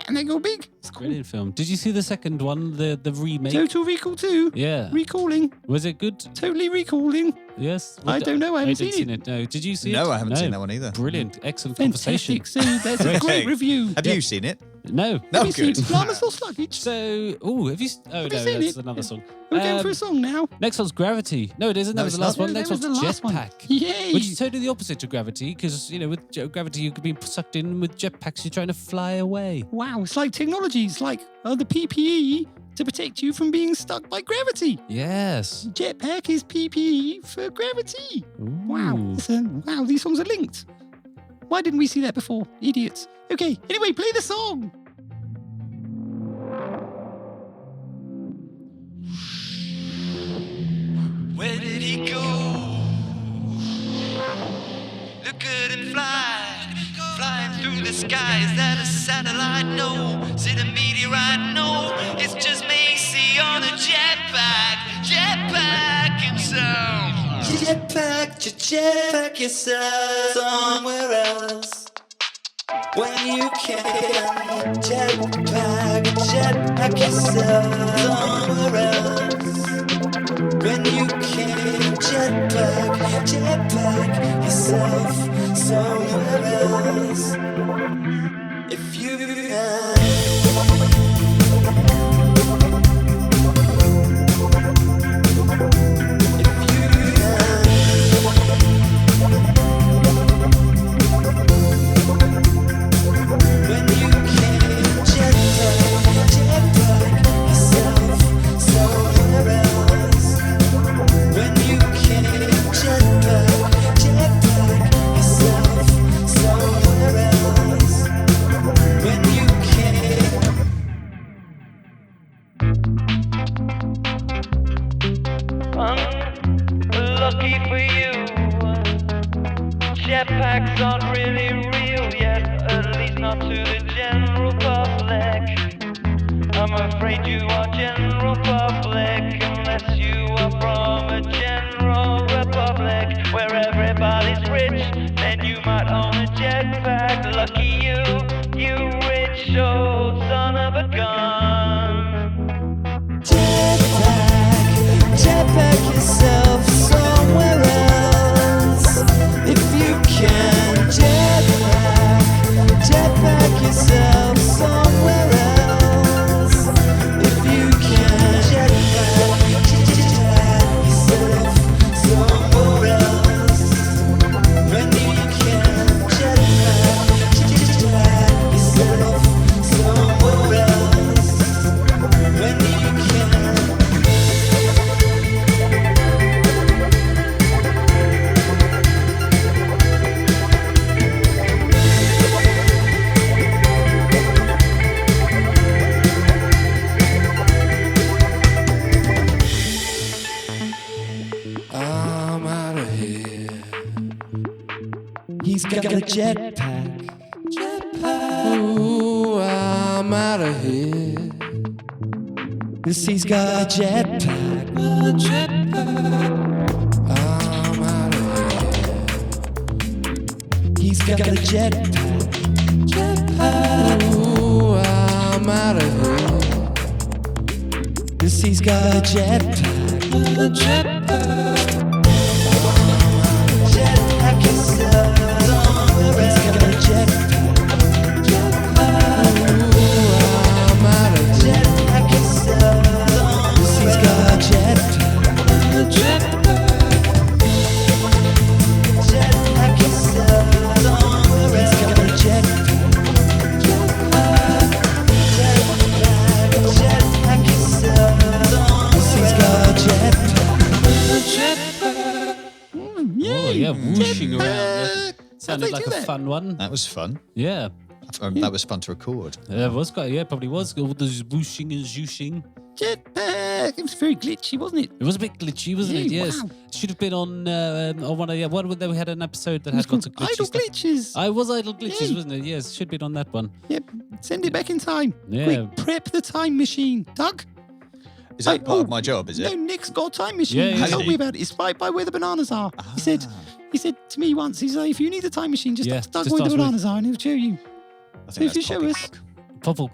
and they go big. It's Brilliant film. Did you see the second one, the remake? Total Recall 2. Yeah. Recalling. Was it good? Totally recalling. Yes. I don't know. I haven't seen it. No. Did you see it? No, I haven't seen that one either. Brilliant. Excellent Fantastic. conversation. So there's a great review. Have you seen it? No. No, Have you good. seen Llamas or Sluggish? So, have you? Oh Have you no, seen that's it? another song. We're going for a song now. Next one's Gravity. No, it isn't. That No, was the it's last not. one. No, Next that was one's the last one. Jetpack. Yay. Which is totally the opposite to Gravity, because with Gravity you could be sucked in. With Jetpacks, you're trying to fly away. Wow, it's like technology. It's like the PPE to protect you from being stuck by gravity. Yes. Jetpack is PPE for gravity. Wow. Ooh. Wow, these songs are linked. Why didn't we see that before? Idiots. Okay, anyway, play the song. Where did he go? Look at him fly, flying through the sky. Is that a satellite? No. Is it a meteorite? No. It's just Mace on a jetpack, jetpack himself. Jetpack yourself somewhere else. When you can jetpack yourself somewhere else. When you can jetpack yourself somewhere else. If you can. Lucky for you, jetpacks aren't really real yet, at least not to the general public. I'm afraid you are general public, unless you are from a general republic where everybody's rich, then you might own a jetpack. Lucky you rich old son of a gun. Jetpack yourself somewhere else. If you can jetpack yourself somewhere else. If you can jetpack yourself somewhere else. When you can jetpack yourself somewhere else. When you can. I'm out of here. He's got a jetpack. Ooh, I'm out of here. He's got a jetpack. I'm out of here. He's got a jetpack. Ooh, I'm out of here. He's got a jetpack. Jetpack yourself somewhere else. He's got a jetpack. Ooh, I'm out of here. Jetpack yourself somewhere. He's got a jetpack yourself somewhere else. He's got a jetpack yourself somewhere. He's got a jetpack. Oh yeah, whooshing around. Yeah. Sounded they like do a that? fun one. That was fun. Yeah. That was fun to record. It was quite. Yeah, probably was. All those whooshing and zhooshing. Jetpack. It was very glitchy, wasn't it? It was a bit glitchy, wasn't it? Yeah, Yes. wow. Should have been on one of we had an episode that It was had lots of called glitchy Idle stuff. Glitches. I was Idle Glitches, Yay. wasn't it? Yes, should have been on that one. Yep. Send it back in time. Yeah. Quick, prep the time machine. Doug? Is that Hey, part of my job, is No, it? Nick's got a time machine. Yeah, he yeah. told me about it. It's right by where the bananas are. He said to me once, he's like, if you need a time machine, just Yeah, ask Doug just where the ask me. bananas are and he'll show you. I So if you show us. Popple.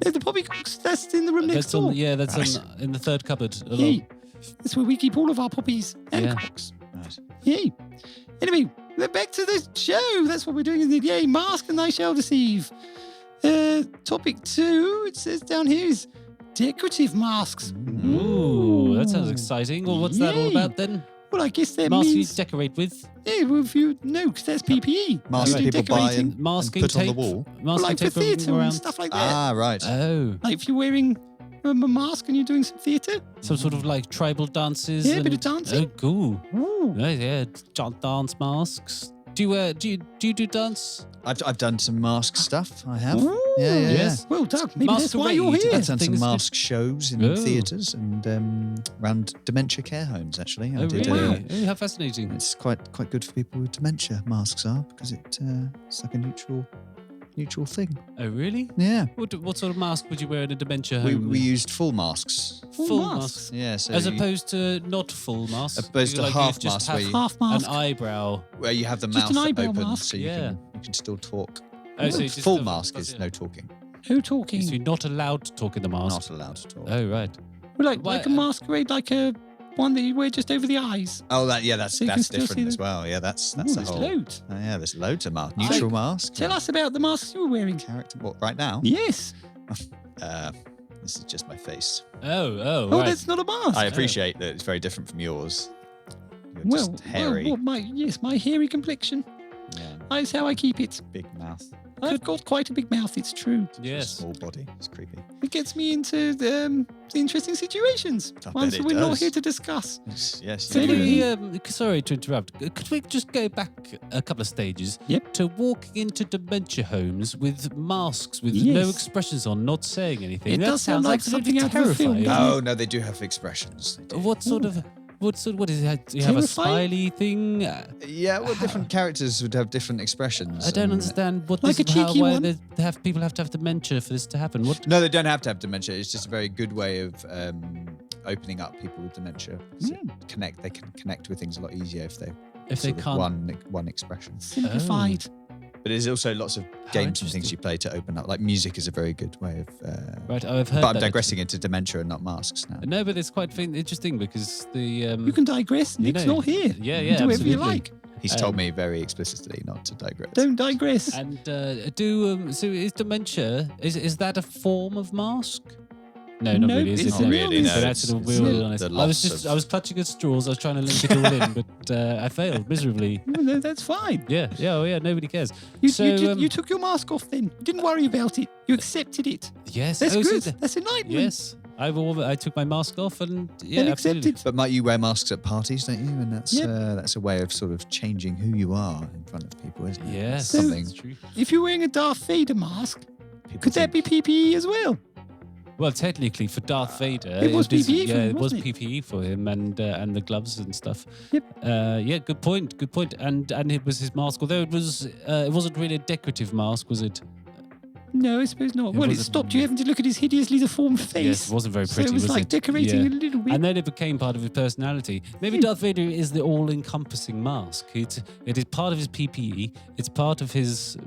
There's the poppycocks. That's in the room next That's door. that's in the third cupboard. Yay. That's where we keep all of our poppies and Yeah. cocks. Right. Yay. Anyway, we're back to the show. That's what we're doing. Is it? Yay, mask and I shall deceive. Topic 2, it says down here, is decorative masks. Ooh, that sounds exciting. Well, what's that all Yay. about then? Well, I guess that Masks you means... decorate with? Yeah, well, if you know, because that's PPE. Masks You do people buy decorating. and Masking put on tape. the wall. Well, Masking like for tape theatre around. and stuff like that. Ah, right. Oh, Like if you're wearing a mask and you're doing some theatre. some sort of like tribal dances. Yeah, a and, bit of dancing. Oh, cool. Ooh. Yeah, dance masks. Do you do dance? I've done some mask stuff. I have. Ooh. Yeah. Yes. Well, Doug, maybe that's why you're Masquerade. here. I've done some Things- mask shows in Oh. theatres and around dementia care homes. Actually, I Oh, did. really? Oh, how fascinating. It's quite good for people with dementia. Masks are because it's like a neutral thing. Oh, really? Yeah. What sort of mask would you wear in a dementia We, home? we used full masks. full masks. masks. Yeah. So As you- opposed to not full masks. Opposed to You half just mask have where you- Half an mask. eyebrow. where you have the Just an mouth eyebrow open, mask. so Yeah. you can still talk. Oh, so you just Full have- mask is yeah. no talking. Who talking? So you're not allowed to talk in the mask. Not allowed to talk. Oh, right. Well, Why- like a masquerade, like a one that you wear just over the eyes. Oh, that's So you can still see different as the- well. Yeah, that's Ooh, a there's whole. loads. Oh, yeah, there's loads of masks. Neutral mask. Tell us about the masks you were wearing. Character. What? Right now? Yes. This is just my face. Oh, Oh, right. that's not a mask. I appreciate that it's very different from yours. You're well, just hairy. well, my hairy complexion. Yeah, That's how I keep it. big mouth. I've got quite a big mouth. It's true. Yes. Small body. It's creepy. It gets me into interesting situations. I Ones bet that it we're not does. here to discuss. Yes. So you Could do. we, sorry to interrupt. Could we just go back a couple of stages Yep. to walking into dementia homes with masks with no Yes. expressions on, not saying anything? It that does sound sounds like absolutely something out of a film, terrifying. doesn't Oh no, they do have expressions. They do. What is it? Do you have a Terrifying? smiley thing? Yeah, well, different characters would have different expressions. I don't and- understand what Like this a cheeky why one? people have to have dementia for this to happen. What? No, they don't have to have dementia. It's just a very good way of opening up people with dementia. So they can connect with things a lot easier if they sort of can't. one expression. Simplified. But there's also lots of games and things interesting. you play to open up. Like music is a very good way of. Right, I've heard. But I'm that. digressing into dementia and not masks now. No, but it's quite interesting because the. You can digress. You Nick's know, not here. yeah, You can do whatever you absolutely. like. He's told me very explicitly not to digress. Don't digress. And so is dementia is that a form of mask? No, not No, really. Is it's it? not really, no, So that's it's- a it's real the honest. I loss was of- I was clutching at straws. I was trying to link it all in, but I failed miserably. No, that's fine. Yeah. Oh yeah. Nobody cares. You, So, you took your mask off then. You didn't worry about it. You accepted it. Yes. That's oh, so good. the- That's enlightenment. yes. I took my mask off and yeah, And absolutely. accepted. But might you wear masks at parties, don't you? And that's Yep. that's a way of sort of changing who you are in front of people, isn't it? Yes. So- Something that's true. If you're wearing a Darth Vader mask, people could that be think- PPE as well? Well, technically, for Darth Vader, It was PPE for yeah, him, it was wasn't it? PPE for him, and the gloves and stuff. Yep. Yeah, good point. And it was his mask, although it wasn't really a decorative mask, was it? No, I suppose not. Well, it wasn't- stopped you having to look at his hideously deformed face. Yes, it wasn't very So pretty. it was like it? decorating Yeah. a little bit. And then it became part of his personality. Maybe Darth Vader is the all-encompassing mask. It is part of his PPE. It's part of his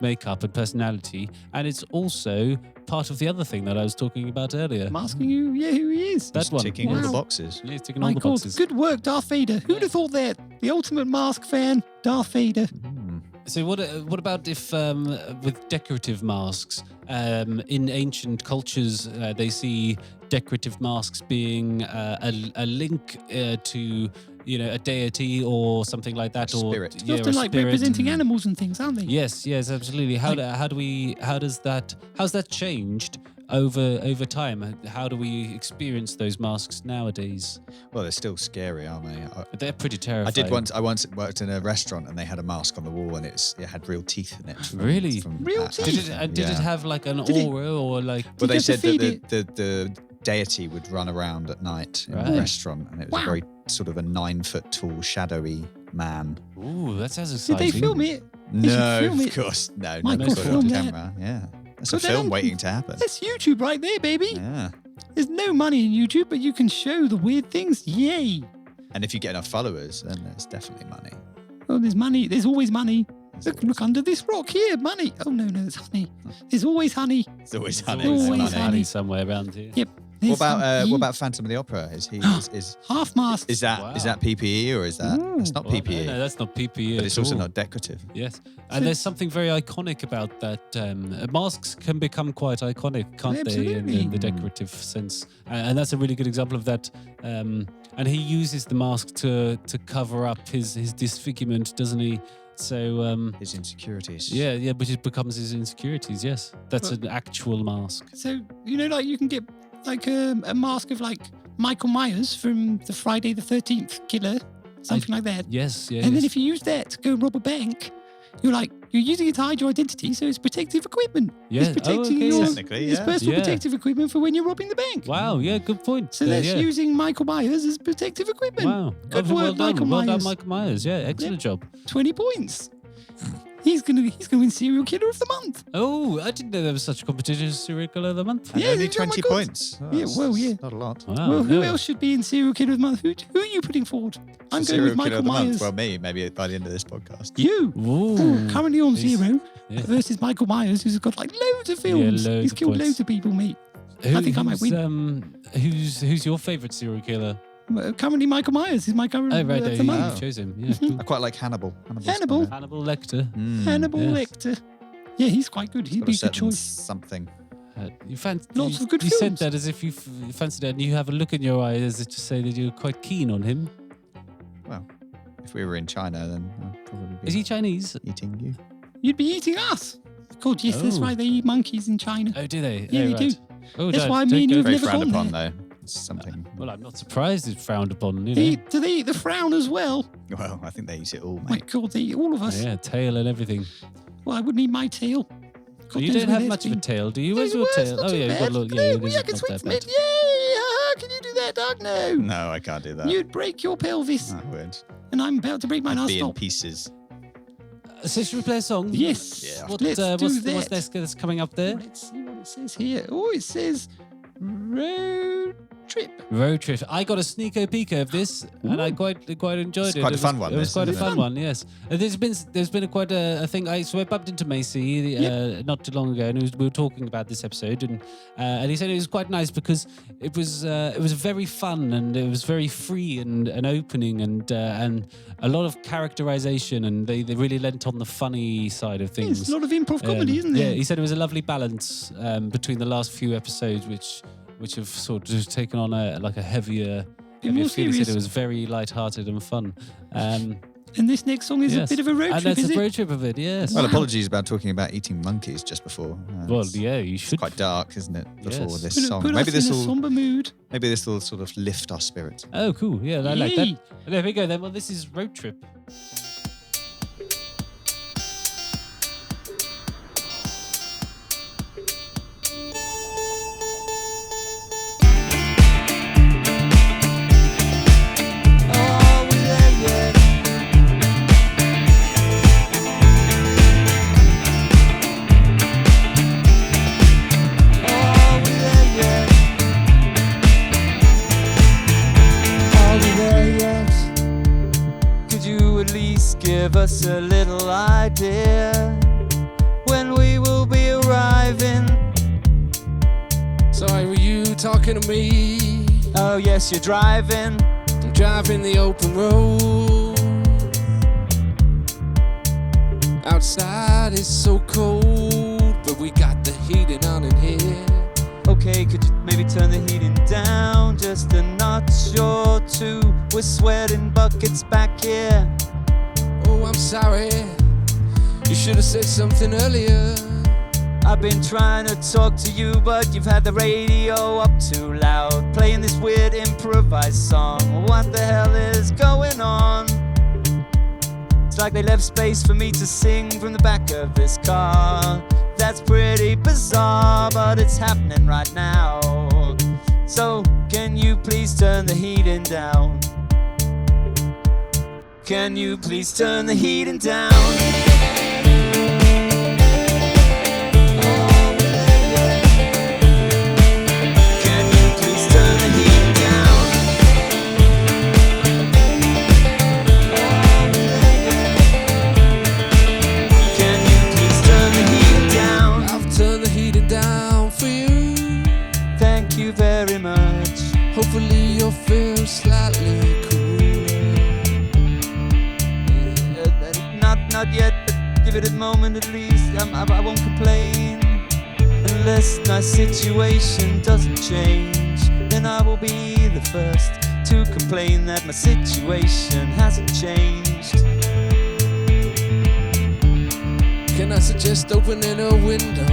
makeup and personality, and it's also part of the other thing that I was talking about earlier. I'm asking you, who he is. That He's one. ticking all the Wow. boxes. Yeah, he's ticking My all the God, boxes. good work, Darth Vader. Who'd have thought that? The ultimate mask fan, Darth Vader. So what about if with decorative masks in ancient cultures they see decorative masks being a link to a deity or something like that, or Spirit. It's yeah, often a like spirit. representing animals and things, aren't they? Yes, absolutely. How's that changed over time? How do we experience those masks nowadays? Well, they're still scary, aren't they? They're pretty terrifying. I once worked in a restaurant and they had a mask on the wall and it had real teeth in it. Really? Real that- teeth? Did it have like an Did it- aura or like? Well, Did you they have to said feed that the deity would run around at night in Right. the restaurant and it was Wow. a very sort of a 9-foot tall, shadowy man. Ooh, that sounds Did exciting. they film it? They should No, film of it. course. No, My no, God, put it film on that. camera. Yeah. That's Put a that film on- waiting to happen. That's YouTube right there, baby. Yeah. There's no money in YouTube, but you can show the weird things. Yay. And if you get enough followers, then there's definitely money. Well, there's money. There's always money. Look under this rock here, money. Oh no, it's honey. There's always honey. It's always honey. always Money. honey. Money somewhere around here. Yep. What there's about some- what about Phantom of the Opera? Is half mast? is that PPE or is that it's not Well, PPE? No, that's not PPE. But at it's also all. not decorative. Yes, and there's something very iconic about that. Masks can become quite iconic, can't they, in the decorative sense? And that's a really good example of that. And he uses the mask to cover up his disfigurement, doesn't he? So His insecurities. yeah, which it becomes his insecurities. Yes, that's an actual mask. So like you can get like a mask of like Michael Myers from the Friday the 13th killer, something like that. Yes, yeah. And then yes. if you use that to go rob a bank, you're using it to hide your identity, so it's protective equipment. Yeah. It's protecting okay, your yes. Technically, it's yeah. personal Yeah. protective equipment for when you're robbing the bank. Wow, yeah, good point. So that's yeah. using Michael Myers as protective equipment. Wow, Good well work, done, Michael well done, Myers. Michael Myers. Yeah, excellent job. 20 points. He's gonna win serial killer of the month. Oh, I didn't know there was such a competition as serial killer of the month. And Yeah, only oh my 20 God. points. Oh, Yeah, that's- well, yeah. Not a lot. Wow. Well, who yeah. else should be in serial killer of the month? Who are you putting forward? I'm going Serial with killer Michael of the month. Myers. Well, me, maybe by the end of this podcast. You. Ooh. Currently on He's- 0 yeah. versus Michael Myers, who's got like loads of films. loads He's of killed points. loads of people, mate. I think I might win. Who's your favourite serial killer? Currently, Michael Myers is my current Oh, right, of there the you month. chose him. Yeah, cool. I quite like Hannibal. Hannibal. Hannibal Lecter. Hannibal yes. Lecter. Yeah, he's quite good. He'd be a good choice. Something. Lots of good You said films. that as if you fancied it, and you have a look in your eye as if to say that you're quite keen on him. Well, if we were in China, then I'd probably be Is he Chinese? eating you. You'd be eating us. God, yes, that's Oh. why they eat monkeys in China. Oh, do they? Yeah, oh, they do. right. Oh, That's don't- why don't me and go- you have Very never frowned gone upon, there. though. It's something. Well, I'm not surprised it's frowned upon. You know. Do they eat the frown as well? Well, I think they eat it all, My mate. God, they eat all of us. Yeah, tail and everything. Well, I wouldn't eat my tail. God you knows don't where have that's much of a been. tail, do you? No, Where's your it's tail? not Oh too yeah, you've got bad. a little. No, Yeah, it I is can not swing that from bad. it. Yay! How can you do that, Doug? No. No, I can't do that. You'd break your pelvis. I would. And I'm about to break mine. I'll Be in stop. pieces. So should we play a song? Yes. Yeah. What, Let's what's do that. what's next that's coming up there? Let's see what it says here. Oh, it says road trip. Road trip. I got a sneaker peeker of this, and I quite enjoyed It's it. quite a It fun was- one, It was this, quite a isn't fun it? one. Yes. There's been quite a thing. So I bumped into Macy not too long ago, and we were talking about this episode, and he said it was quite nice because it was very fun and it was very free and opening and a lot of characterization, and they really lent on the funny side of things. There's a lot of improv comedy, isn't there? Yeah, he said it was a lovely balance between the last few episodes, which have sort of taken on a heavier Bit more feel. He said serious. it was very light-hearted and fun. And this next song is a Yes. bit of a road And trip, that's is a it? road trip of it, yes. Well, apologies about talking about eating monkeys just before. Well, It's yeah, you should. quite dark, isn't it? Before Yes. this Put, song. put Maybe us in a this will somber mood. sort of lift our spirits. Oh, cool. Yeah, I like Yay. that. There we go then. Well, this is Road Trip. Are we there yet? Could you at least give us a little idea when we will be arriving? Sorry, were you talking to me? Oh yes, you're driving. I'm driving the open road. Outside is so cold, but we got the heating on in here. Okay, could you maybe turn the heating down just a notch or two? We're sweating buckets back here. Oh, I'm sorry. You should have said something earlier. I've been trying to talk to you, but you've had the radio up too loud, playing this weird improvised song. What the hell is going on? It's like they left space for me to sing from the back of this car. That's pretty bizarre, but it's happening right now. So, can you please turn the heating down? Can you please turn the heating down? Can you please turn the heat down? give it a moment at least. I won't complain. Unless my situation doesn't change, then I will be the first to complain that my situation hasn't changed. Can I suggest opening a window?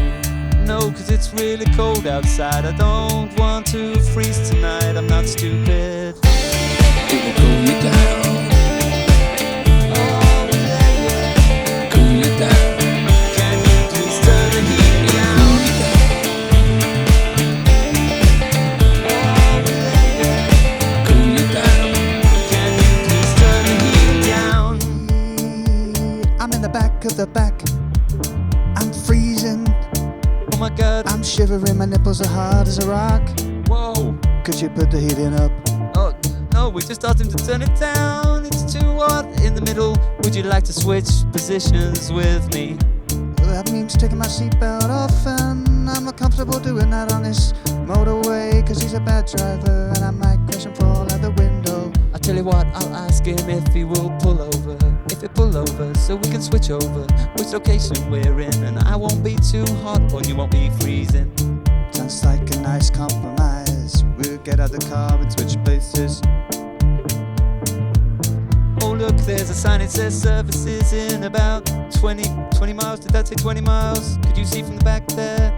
No, 'cause it's really cold outside. I don't want to freeze tonight. I'm not stupid. It will cool you down. Oh, yeah. Cool you down. Can you please turn the heat down? Cool you down. Cool you down. Can you please turn the heat down? I'm in the back of the back. I'm freezing. Oh my God. I'm shivering. My nipples are hard as a rock. Whoa. Could you put the heating up? Oh, no, we just asked him to turn it down. It's too hot in the middle. Would you like to switch positions with me? Well, that means taking my seatbelt off, and I'm not comfortable doing that on this motorway, 'cause he's a bad driver, and I might crash and fall out the window. I'll tell you what, I'll ask him if he will pull over. If he pull over, so we can switch over which location we're in, and I won't be too hot or you won't be freezing. Sounds like a nice compromise. We'll get out the car and switch places. Oh look, there's a sign, it says services in about 20 miles. Did that say 20 miles? Could you see from the back there?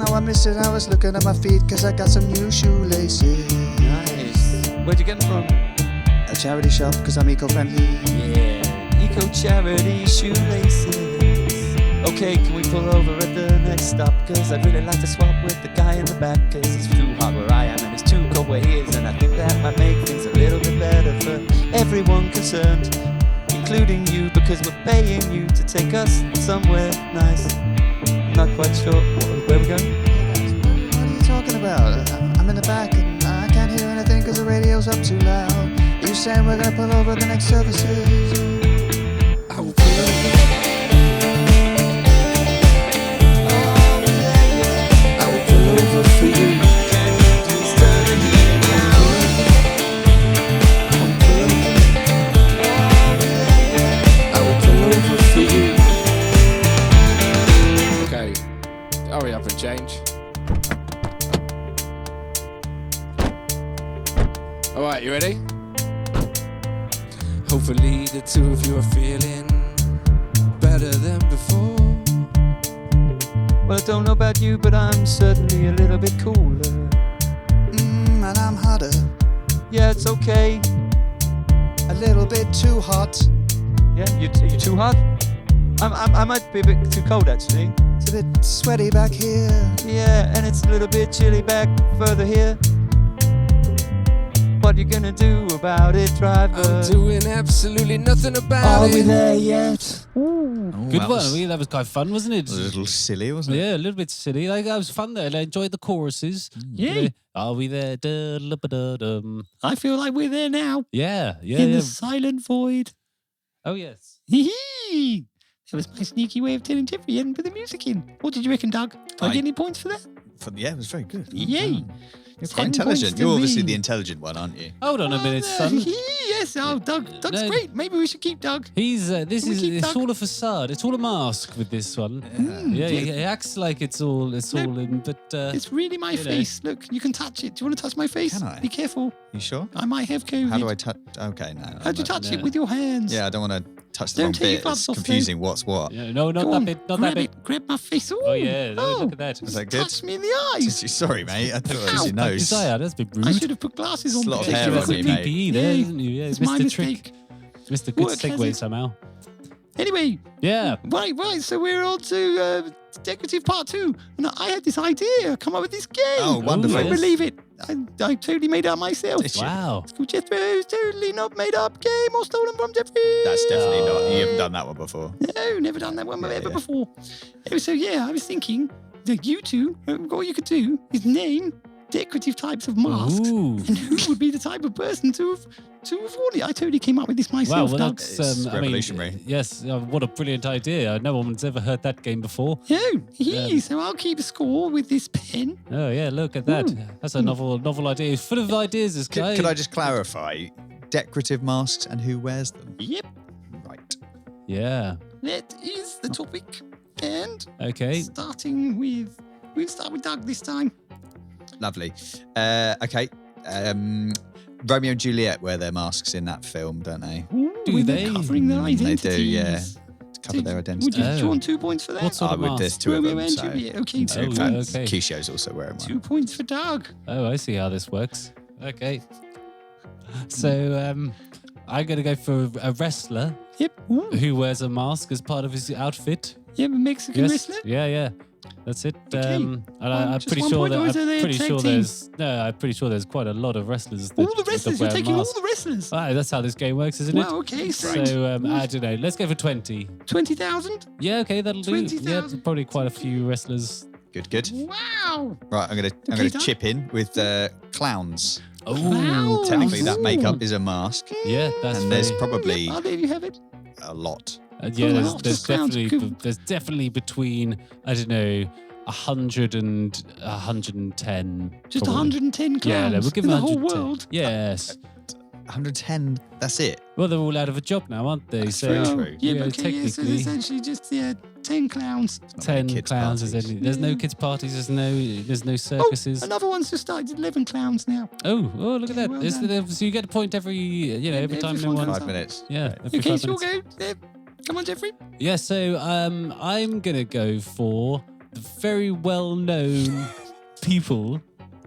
Now I missed it. I was looking at my feet, 'cause I got some new shoelaces. Nice. Where'd you get them from? A charity shop, 'cause I'm eco-friendly. Yeah, eco-charity shoelaces. Okay, can we pull over at the next stop? 'Cause I'd really like to swap with the guy in the back, 'cause it's too hot where I am and it's too cold where he is, and I think that might make things a little bit better for everyone concerned, including you, because we're paying you to take us somewhere nice. I'm not quite sure where we're going. What are you talking about? I'm in the back and I can't hear anything 'cause the radio's up too loud. Are you saying we're gonna pull over at the next services? I will pull over. I will pull over for you. Can you please turn the heat down? I will pull over. I will pull over for you. Okay, hurry up and change. All right, you ready? Hopefully the two of you are feeling better than before. Well, I don't know about you, but I'm certainly a little bit cooler. And I'm hotter. Yeah, it's okay. A little bit too hot. Yeah, you too hot? I might be a bit too cold, actually. It's a bit sweaty back here. Yeah, and it's a little bit chilly back further here. What you gonna do about it, driver? I'm doing absolutely nothing about it. there yet? Good one. I mean, that was quite fun, wasn't it? A little silly, wasn't it? Yeah, a little bit silly. Like, that was fun though. I enjoyed the choruses. Yeah. Are we there? Da-da-ba-da-dum. I feel like we're there now. Yeah, yeah, in yeah. the silent void. Oh, yes. Hee-hee. That was my sneaky way of telling Jeffrey he hadn't put the music in. What did you reckon, Doug? Do I get any points for that? Yeah, it was very good. Yay. You're 10 quite intelligent. points to You're obviously me. the intelligent one, aren't you? Hold on a minute, son. Yes, Doug's No. great. Maybe we should keep Doug. He's this Can we is keep it's Doug? all a facade. It's all a mask with this one. Yeah, he acts like it's all in, but It's really my you know. face. Look, you can touch it. Do you want to touch my face? Can I? Be careful. You sure? I might have COVID. How do I touch? Okay, no. How'd you touch no. it? With your hands. Yeah, I don't want to touch the Don't wrong take your bit. gloves It's off, though. confusing what's what. yeah, no, not Go that on, bit, not grab that bit. it. Grab my face. Ooh, Oh yeah, look at that. Is that good? Touch me in the eyes. Sorry, mate. I thought it was your Poke nose. his eye out. That's a bit rude. I should have put glasses on. It's a lot of because hair you on have That's a you, to mate. PPE there, Yeah, isn't you? Yeah, it's missed my the mistake. trick. Missed a good Work has segue it. somehow. Anyway, Yeah. right. So we're on to Decorative Part 2. And I had this idea. Come up with this game. Oh, wonderful. You won't yes. believe it. I totally made it up myself. Did you? Wow. It's called Jethro's totally not made up game or stolen from Jeffrey. That's definitely not. You haven't done that one before. No, never done that one Yeah, ever yeah. before. So yeah, I was thinking that you two, what you could do is name decorative types of masks. Ooh. And who would be the type of person to have worn it? I totally came up with this Wow, myself, well, Doug. that's It's I mean, revolutionary. yes, what a brilliant idea. No one's ever heard that game before. So I'll keep a score with this pen. Oh yeah, look at that. Ooh. That's a novel idea. He's full of ideas, this guy. Could I just clarify? Decorative masks and who wears them? Yep. Right. Yeah. that is the topic. And Okay. we'll start with Doug this time. Lovely. Okay. Romeo and Juliet wear their masks in that film, don't they? Ooh, Do when they're they? covering their They identities. do, yeah. To cover their Would identity. you, do you want 2 points for that? What sort I of would. There's mask? two of Romeo them. and So Juliet. Okay, 2 Oh, points. okay. Keisha's also wearing 2 one. points for Doug. Oh, I see how this works. Okay. So I'm going to go for a wrestler Yep. Ooh. who wears a mask as part of his outfit. Yep, a Mexican Yes. wrestler. Yeah. That's it. Okay. And I'm just pretty 1 sure point, that or is there a I'm pretty sure there's quite a lot of wrestlers. That, All the that wrestlers. You're wear taking all masks. the wrestlers. Ah, that's how this game works, isn't it? Wow, okay. So I don't know. Let's go for 20. 20,000? Yeah, okay, that'll do. 20,000. Yeah, probably quite a few wrestlers. Good. Wow. Right, I'm Okay, gonna Doug. chip in with clowns. Oh, Wow. Technically, that Ooh. makeup is a mask, yeah, that's and there's very- probably Yep, there you have it. a lot. yeah, Oh, there's, lots of there's clowns. definitely there's definitely between I don't know 100 and 110. Just probably. 110 clowns Yeah, no, we'll give in them the whole 110. world. Yes. 110. That's it. Well, they're all out of a job now, aren't they? That's so very Oh, true. yeah, Yeah, but okay, yeah, so technically. there's essentially just 10 clowns. Not 10 many kids' clowns. parties. There's no Yeah. kids' parties. There's no circuses. Another one's just started 11 clowns now. Oh, look at Okay, that! well Is done. there- so you get a point every Every every time no 5 one. minutes. 5 minutes. Yeah. every Okay, 5 so we'll minutes. go. Come on, Jeffrey. Yeah, so I'm gonna go for the very well-known people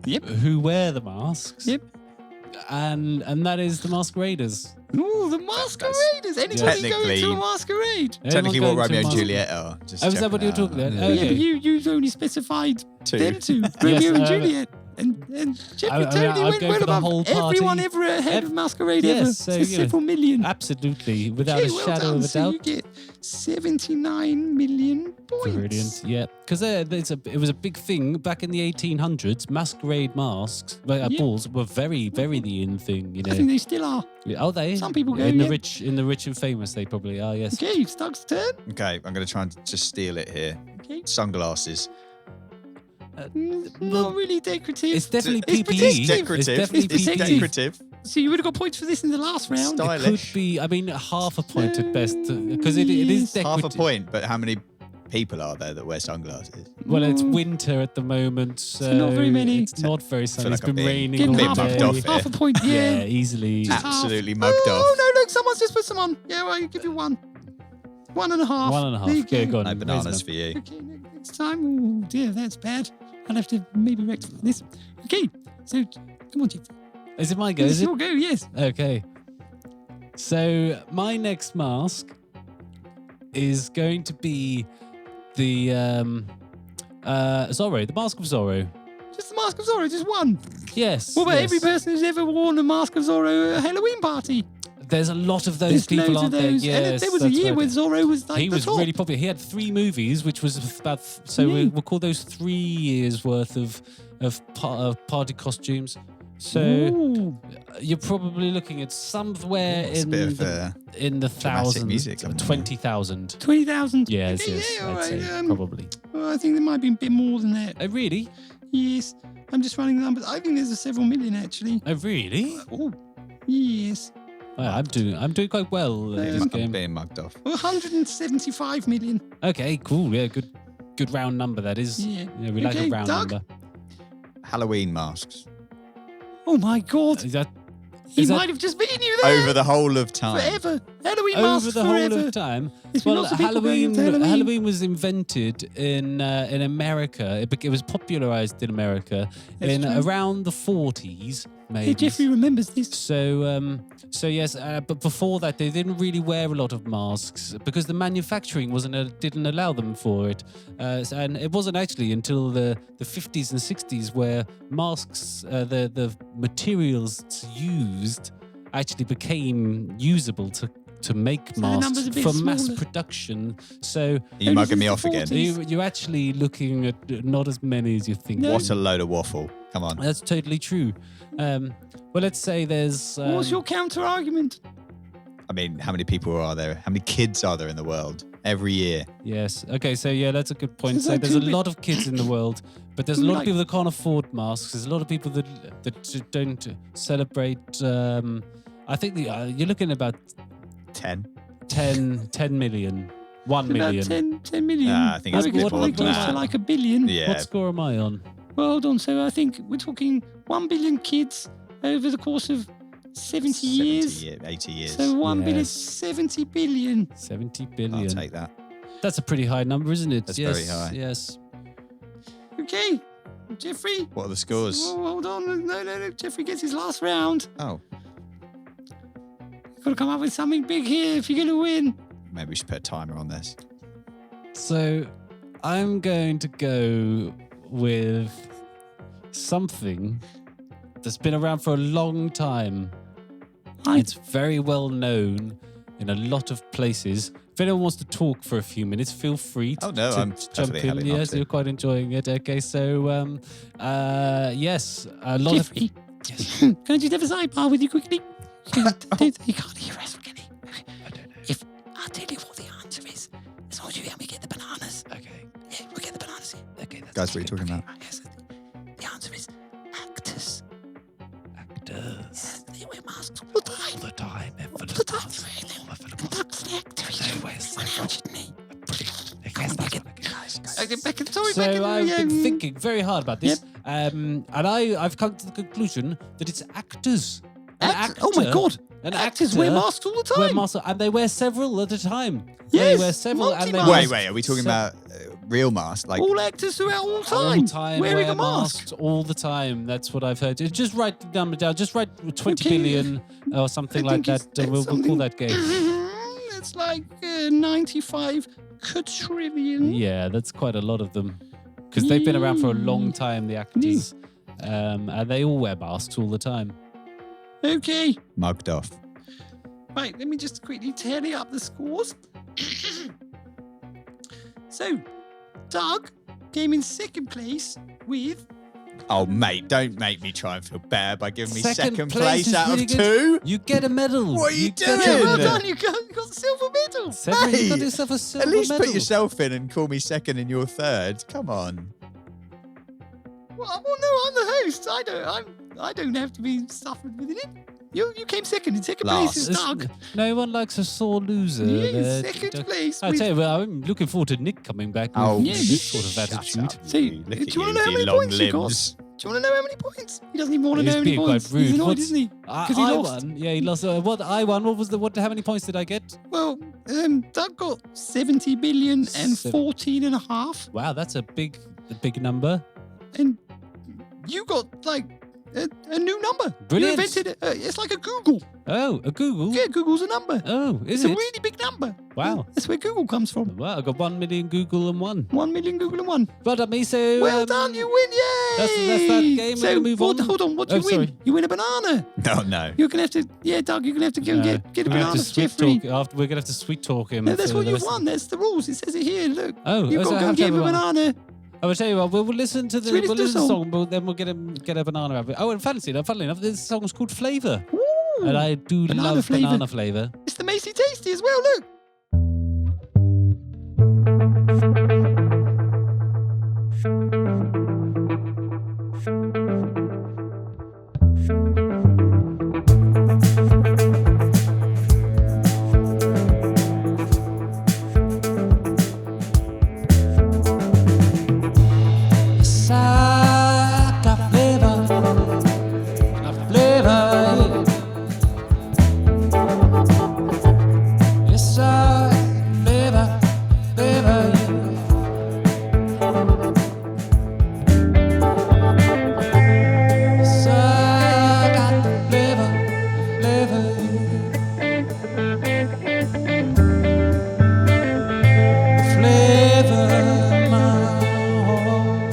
Yep. who wear the masks. Yep. And that is the masqueraders. Ooh, the masqueraders. Anybody going Technically- to a masquerade? Technically, what Everyone going to Romeo and mas- Juliet are. Just Oh, is that checking what you're out. talking about? Yeah. Okay. Yeah, but you've only specified Two. them two, Romeo and uh, Juliet. And Jeffrey I- totally I'd went go well for the above whole party. everyone ever ahead of Masquerade Yes, ever. so, So you know, several million. Absolutely, without Okay, a well shadow done. of a So you doubt. get 79 million points. Brilliant, yeah. Because it was a big thing back in the 1800s. Masquerade masks, Yeah. balls were very, very the in thing. You I think know. they still are. Oh, they. Some people go, in the yeah. rich and famous. They probably are. Yes. Okay, it's Doug's turn. Okay, I'm going to try and just steal it here. Okay. Sunglasses. Not really decorative. It's definitely It's PPE. protective. Decorative. It's definitely It's PPE. decorative. So you would have got points for this in the last round. Style. It could Stylish. be. I mean, half a point at best, because it is Yes. decorative. Half a point, but how many people are there that wear sunglasses? Well, it's Mm. winter at the moment, so not very many. It's not very sunny. like It's I'm been being- raining Getting all bit half a mugged day. off point. here. Half a point, yeah. Yeah, easily. Just Absolutely half. mugged oh, off. no, look, someone's just put some on. Yeah, well, I'll give you 1. 1.5. 1.5. There you Okay, go on. No raise bananas them for you. Okay, next time. Oh, dear, that's bad. I'll have to maybe rectify this. Okay, so come on, Jeff. up. Is it my go? It's Is it? your go, yes. Okay. So my next mask is going to be the Zorro, the Mask of Zorro. Just the Mask of Zorro, just one. Yes. What about yes. every person who's ever worn a Mask of Zorro at a Halloween party? There's a lot of those There's people, loads aren't of there? those. Yes, and there was a that's year right. where Zorro was like He the was top. really popular. He had 3 movies, which was about so Yeah. we'll call those 3 years worth of party costumes. So Ooh. you're probably looking at somewhere It's a in bit of the, a in the dramatic thousands, music, haven't you? 20,000. 20,000. Yes, Okay, yes, yeah, all I'd right, say probably. well, I think there might be a bit more than that. Oh, really? Yes. I'm just running the numbers. I think there's a several million, actually. Oh, really? Oh, yes. Well, I'm doing quite well at this I'm game. being mugged off. 175 million. Okay, cool. Yeah, good round number that is. Yeah. We like Okay, a round Doug? number. Halloween masks. Oh, my God. Is that He is that might have just beaten you there. Over the whole of time. Forever. Halloween over masks the forever. whole of time? There's been Well, lots of people going up to Halloween. Halloween was invented in America. It was popularized in America That's in true. around the 40s, maybe. Hey, Jeffrey remembers this. So yes, but before that they didn't really wear a lot of masks because the manufacturing didn't allow them for it, and it wasn't actually until the 50s and 60s where masks, the materials used, actually became usable to make So the number's masks a bit for mass smaller. production. So Are you Only mugging me since off the again? 40s. you're actually looking at not as many as you think. No. What a load of waffle. Come on. That's totally true. Well, let's say there's. What's your counter argument? I mean, how many people are there? How many kids are there in the world every year? Yes. Okay. So yeah, that's a good point. There's So like there's a 2 lot of kids in the world, but there's a lot of Like- people that can't afford masks. There's a lot of people that don't celebrate. I think you're looking at about 10. 10 million. 1 About million. 10 million. I think it's a would bit get more probably than close that. to like 1 billion. Yeah. What score am I on? Well, hold on. So I think we're talking 1 billion kids over the course of 70 years. 80 years. So 1 billion, Yes. 70 billion. 70 I'll billion. take that. That's a pretty high number, isn't it? That's yes, very high. Yes. Okay, Jeffrey. What are the scores? Oh, hold on. No. Jeffrey gets his last round. Oh, Got to come up with something big here if you're going to win. maybe we should put a timer on this. So I'm going to go with something that's been around for a long time. It's very well known in a lot of places. If anyone wants to talk for a few minutes, feel free to, Oh, no, to I'm jump perfectly in. happy not Yes, to. you're quite enjoying it. Okay, so yes, a lot Jeffrey, of yes. can I just have a sidebar with you quickly? He can't hear us, can he? If I'll tell you what the answer is, as long as you help me get the bananas. Okay, Yeah, we'll get the bananas here. okay, that's Guys, what are you talking about? Right, yes, the answer is actors. actors They wear masks all the time. all the time. All the time. That's the actor. Unfortunately. So I've been thinking very hard about this, and I've come to the conclusion that it's actors. Oh my God. An Actors actor wear masks all the time. wear masks, and they wear several at a time. Yes, They wear several, and they multi-masks. Wait, are we talking about real masks? Like, All actors throughout all all time, the time wearing wear a mask. masks all the time. That's what I've heard. Just write the number down. Just write 20 Okay. billion or something like that. We'll call that game. It's like 95 quadrillion. Yeah, that's quite a lot of them because they've been around for a long time. The actors, and they all wear masks all the time. Okay. mugged off. Right, let me just quickly tally up the scores. So, Doug came in second place with... Oh, mate, don't make me try and feel better by giving me Second second place place is out really of good. 2. You get a medal. What are you get a doing? Well medal. done, you got the silver medal. Several, you got Hey, yourself a silver At least medal. put yourself in and call me second and you're third. Come on. Well, no, I'm the host. I don't have to be suffered with it. You came second. In second place is Listen, Doug. no one likes a sore loser. Yes, There. second place. I with- tell you, well, I'm looking forward to Nick coming back with Oh, yeah, this sort of shut attitude. up, So, you. Look do at you wanna know with how your many long points you got? limbs. Do you want to know how many points? He doesn't even want to He's know how many being quite points. rude. He's annoyed, What's- isn't he? Because he I lost. won. Yeah, he lost. What I won? What was the? What? How many points did I get? Well, Doug got 70 billion and 14 and a half. Wow, that's a big number. And you got like a new number. Brilliant. You invented it. It's like a Google. Oh, a Google. Yeah, Google's a number. Oh, is It's a it? really big number. Wow. That's where Google comes from. Wow, I got 1 million Google and 1. 1 million Google and 1. Well done, me. So Well done, you win, yay! that's that game. We're So, gonna move on. Hold on, what do Oh, you win? sorry. You win a banana. No. You're gonna have to, Doug, you're gonna have to go and get a We're gonna banana have to for sweet Jeffrey. talk after. We're gonna have to sweet talk him. No, that's for what the you've rest- won. That's the rules. It says it here. Look. Oh, You've so got I to go have and to give have him a a banana. I will tell you what. We'll listen to the. So we We'll listen to listen to the the song. Then we'll get a banana out of it. Oh, and funnily enough, this song's called Flavour, Ooh, and I do banana love flavour. banana flavour. It's the Macy Tasty as well. Look. Yes, I got flavor, yeah. Yes, I flavor, yeah. Yes, I got the flavor, my heart.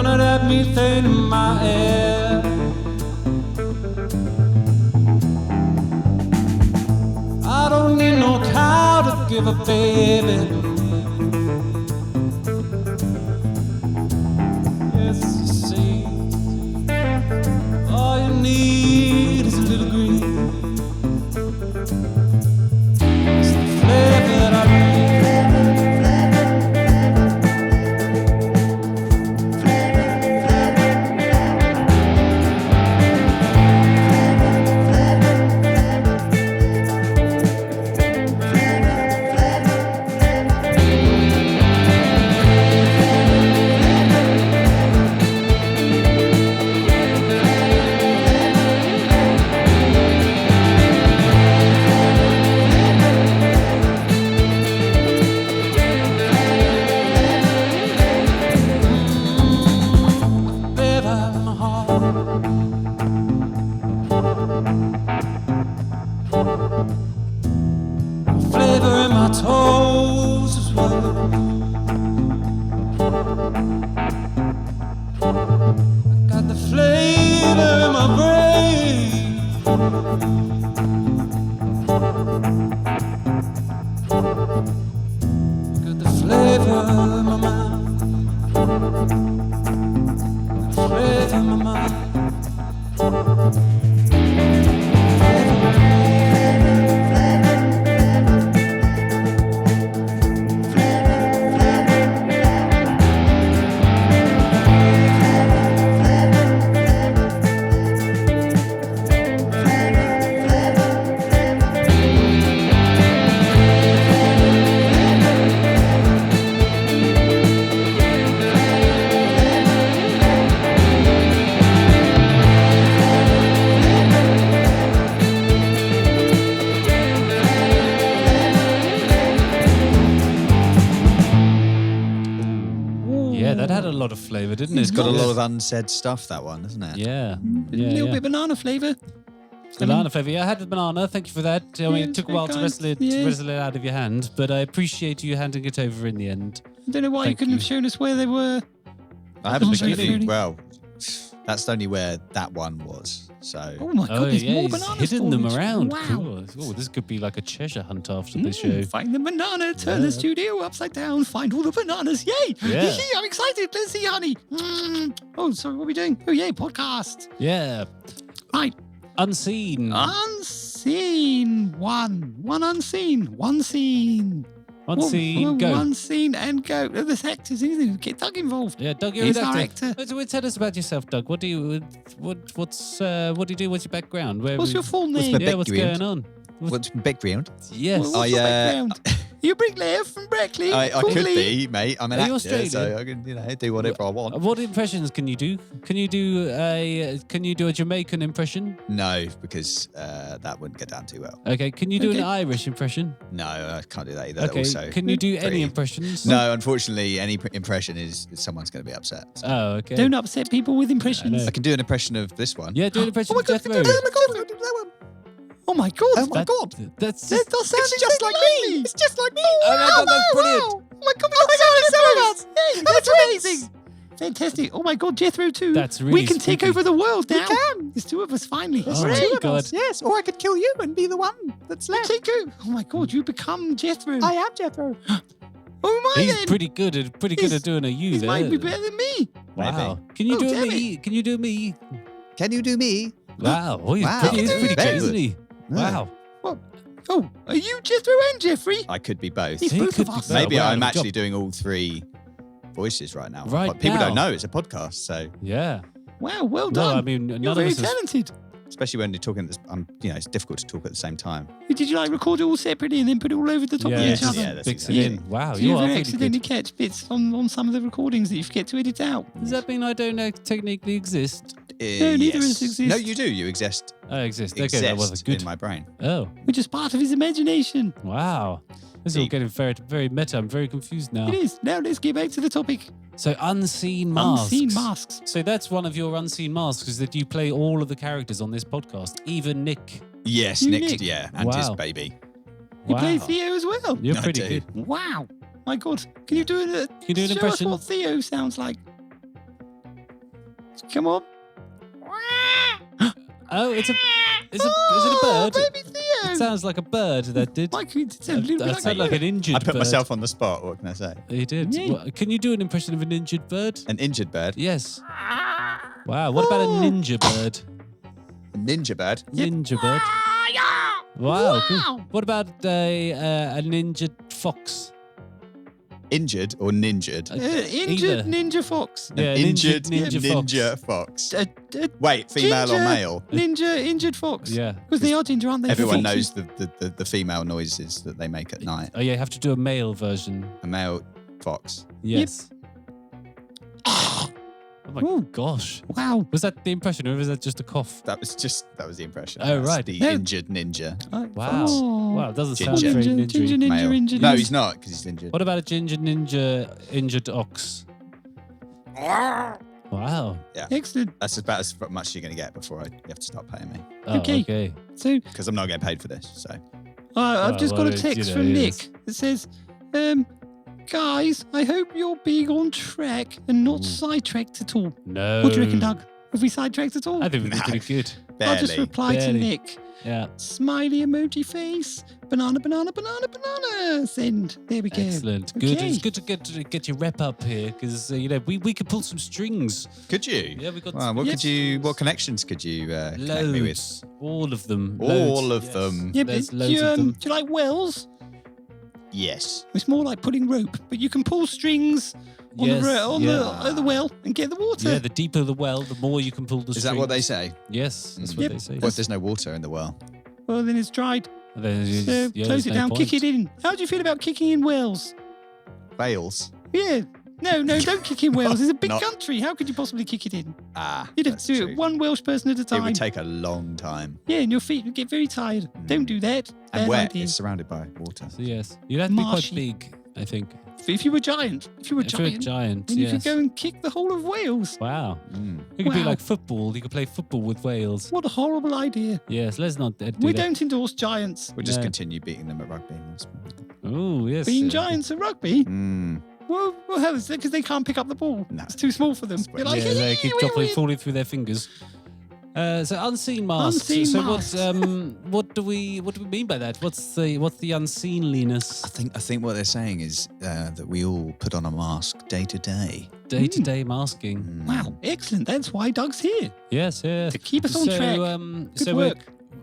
none of that methane in my air. I don't need no cow to give a baby. Yes, you see, all you need is a little green. It's the flavor that I bring. Flavour, didn't it? It's got a lot of unsaid stuff, that one, isn't it? Yeah. A little bit of banana flavour. Banana flavour. Yeah, I had the banana. Thank you for that. I mean, it took a while to wrestle it out of your hand, but I appreciate you handing it over in the end. I don't know why you couldn't have shown us where they were. I haven't been giving you. Well, that's only where that one was. So. Oh my God, there's more bananas. Hidden them around. Wow. Cool. Oh, this could be like a treasure hunt after the show. Find the banana, turn the studio upside down, find all the bananas. Yay! Yeah. I'm excited. Let's see, honey. Oh, sorry, what are we doing? Oh, yay, podcast. Yeah. Right. Unseen. Unseen. One unseen. One scene. One scene, go. One scene and go. There's actors, isn't it? Get Doug involved. Yeah, Doug, you're He's an our actor. actor. Tell us about yourself, Doug. What do you do? What's your background? What's your full name? What's going on? What's background? Yes. I, What's your background? You're a bricklayer from Brackley. I could be, mate. I'm an Are you actor, Australian? so I can, do whatever I want. What impressions can you do? Can you do a Jamaican impression? No, because that wouldn't get down too well. Okay. Can you do an Irish impression? No, I can't do that either. Okay. Also, Can you do any impressions? No, unfortunately, any impression is someone's going to be upset. So. Oh, okay. Don't upset people with impressions. I can do an impression of this one. Yeah, do an impression Oh my of God, Jethro. Oh my God. Oh my God. That's That does sound It's just like me. It's just like me. Oh my God, that's brilliant. Oh my God, it's so much. That's amazing. Fantastic. Oh my God, Jethro too. That's really We can take spooky. over the world now. We can. There's two of us finally. Oh Hooray. my God. Yes, or I could kill you and be the one that's left. Take you. Oh my God, you become Jethro. I am Jethro. Oh my He's then. pretty good at doing a you He there. might be better than me. Wow. Can you Oh, do damn me? Can you do me? Can you do me? Wow. Oh, he's Wow. pretty Very good, good. isn't he? Wow. Oh, are you Jethro and Jeffrey? I could be both. He's He both could of be us. both. Maybe wow, I'm good actually job. doing all three voices right now. Right But people now. don't know it's a podcast, so Yeah. Wow, well No, done. I mean, You're none of very us is talented. especially when you're talking, it's difficult to talk at the same time. Did you record it all separately and then put it all over the top of Yes, each other? yeah, that's mix it exactly in. Wow, Do you you are ever really accidentally good. catch bits on some of the recordings that you forget to edit out? Does that mean I don't technically exist? No, neither of us exist. No, you do. You exist. I exist. Okay, that wasn't good. in my brain. Oh, We're just part of his imagination. wow. This is all getting very, very meta. I'm very confused now. It is. Now let's get back to the topic. So, unseen masks. Unseen masks. So that's one of your unseen masks, is that you play all of the characters on this podcast, even Nick. Yes, You, Nick. Nick. Yeah, and his Wow. baby. You Wow. play Theo as well. You're I pretty do. good. Wow. My God. Can you do you do an show impression? us what Theo sounds like? Come on. Oh, is it a bird? Baby Theo. It sounds like a bird. That did. Mike, it sounded a little bit That sounded like an injured I put bird. myself on the spot. What can I say? You did. Yeah. What- can you do an impression of an injured bird? An injured bird. Yes. Wow. What about a ninja bird? A ninja bird. Ninja bird. Wow. Cool. What about a ninja fox? Injured or ninjured? Injured Either. ninja fox. Yeah, An injured ninja fox. A Wait, female or ginger male? Ninja injured fox. Yeah. Because they are ginger, aren't they? Everyone Foxes. knows the female noises that they make at night. Oh yeah, you have to do a male version. A male fox. Yes. Oh my Ooh. gosh. Wow. Was that the impression or was that just a cough? That was the impression. Oh, That's right. The No. injured ninja. Wow. Oh. Wow, it doesn't sound Ginger. very Ginger ninja. ninja, Male. injured. No, he's not because he's injured. What about a ginger ninja injured ox? Wow. Excellent. That's about as much as you're going to get before you have to start paying me Oh, Okay. okay. So because I'm not getting paid for this. So I've just got well, a it's, text you know, from it Nick is. that says, guys, I hope you're being on track and not sidetracked at all. No. What do you reckon, Doug? Have we sidetracked at all? I think we did pretty good. I'll just barely. reply to Barely. Nick. Yeah. Smiley emoji face. Banana, banana, banana, banana. Send. There we go. Excellent. Good. Okay. It's good to get your rep up here because we could pull some strings. could you? Yeah, we got Wow, what connections could you connect me with? loads. All of them. All Loads, of yes. them. Yeah, There's but loads do you, of them. do you like wells? Yes. It's more like pulling rope, but you can pull strings on Yes, the well and get the water. Yeah, the deeper the well, the more you can pull the strings. Is that what they say? Yes, that's Mm. what Yep. they say. What if there's no water in the well? Well, then it's dried. Then So yeah, close there's it no down, point. kick it in. How do you feel about kicking in wells? Wales. Yeah. No, don't kick in wells. It's a big Not- country. How could you possibly kick it in? Ah, You'd have that's to do true. it one Welsh person at a It time. would take a long time. Yeah, and your feet would get very tired. Don't do that. And Bad wet. idea. It's surrounded by water. So yes, you'd have to be quite Marshy. big, I think. If you were giant, If you're a giant, then you yes. could go and kick the whole of Wales. Wow. Mm. It could be Wow. like football. You could play football with Wales. What a horrible idea. Yes, let's not do We that. don't endorse giants. We'll just No. continue beating them at rugby. That's Oh, yes. Being giants at rugby. Mm. Well, how is that? Because they can't pick up the ball. No. It's too small for them. That's You're like, Yeah, they keep dropping, "Wee-wee-wee." falling through their fingers. So unseen masks. Unseen so masks. what do we mean by that? What's the unseenliness? I think what they're saying is that we all put on a mask day to day. Day-to-day masking. Mm. Wow, excellent. That's why Doug's here. Yes, yes. To keep us on so, track. Good Good so work.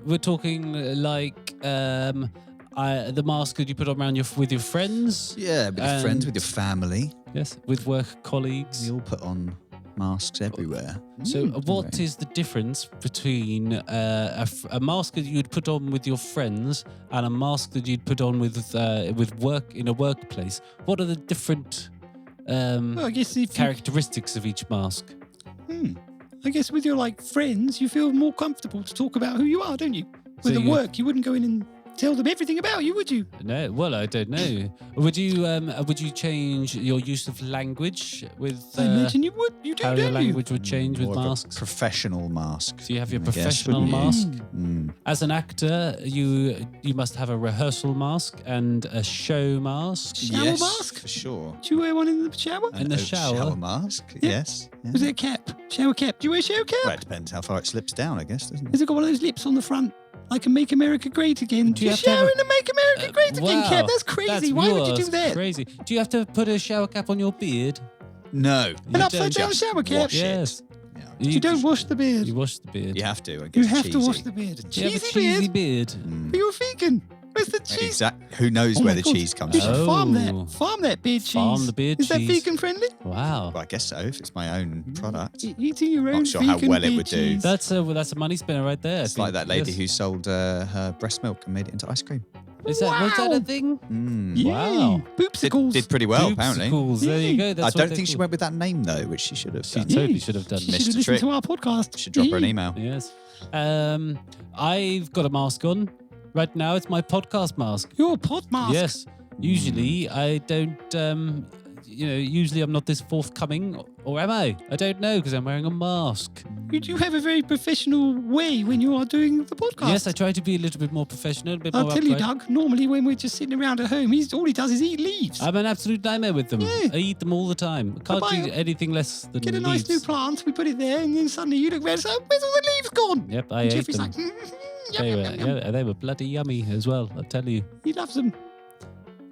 we're talking like the mask that you put on around with your friends. Yeah, with your friends, And- with your family. Yes, with work colleagues. We all put on masks everywhere. So, what Right. is the difference between a mask that you'd put on with your friends and a mask that you'd put on with work in a workplace? What are the different Well, I guess if you, characteristics of each mask? I guess with your like friends, you feel more comfortable to talk about who you are, don't you? With So at you- work, you wouldn't go in and tell them everything about you, would you? No, well, I don't know. Would you change your use of language with I imagine you would. You do, how your don't you? language would change with More of a masks? professional mask. So you have your I guess, professional wouldn't you? mask. Mm. As an actor, you must have a rehearsal mask and a show mask. Shower Yes, mask? for sure. Do you wear one in the shower? In the A shower? Shower mask. Yeah. Yes. Yeah. Was it a cap? Shower cap. Do you wear a shower cap? Well, it depends how far it slips down, I guess, doesn't it? Has it got one of those lips on the front? Like a Make America Great Again? Do you you have to have shower a- in a Make America Great Again Wow, cap? That's crazy. that's- Why would you that's do that? Crazy. Do you have to put a shower cap on your beard? No. An You upside don't down just shower cap? wash it. Yes. Yeah. You don't wash the beard. You wash the beard. You have to. I You guess have to wash cheesy. the beard. Do you have a Cheesy cheesy beard? beard? Mm. Are you a vegan? Where's the cheese? Who knows Oh where my the God. cheese comes You from? should farm Oh. that. Farm that beard cheese. Farm the beard Is that cheese. vegan friendly? Wow. Well, I guess so, if it's my own product. Eating your own Not sure how vegan well it beard would do. cheese. That's a money spinner right there. It's like that lady Yes. who sold her breast milk and made it into ice cream. Was that a Wow. thing? Mm. Yay. Wow. Boopsicles. Did pretty well, apparently. Boopsicles. There you go. That's I what don't they're think she called. went with that name, though, which she should have She done. totally should have done. She Missed should a have listened trick. to our podcast. Should drop her an email. Yes. I've got a mask on. Right now, it's my podcast mask. Your pod mask. Yes. Usually, I don't. Usually I'm not this forthcoming, or am I? I don't know because I'm wearing a mask. You do have a very professional way when you are doing the podcast. Yes, I try to be a little bit more professional, a bit I'll more tell you, upright. Doug, normally when we're just sitting around at home, all he does is eat leaves. I'm an absolute nightmare with them. Yeah. I eat them all the time. Can't buy eat anything less than Get a leaves. nice new plant, we put it there, and then suddenly you look around and say, where's all the leaves gone? Yep, I And ate Jeffrey's them. like, They yum, were, yum, yum. yeah, they were bloody yummy as well, I'll tell you. He loves them.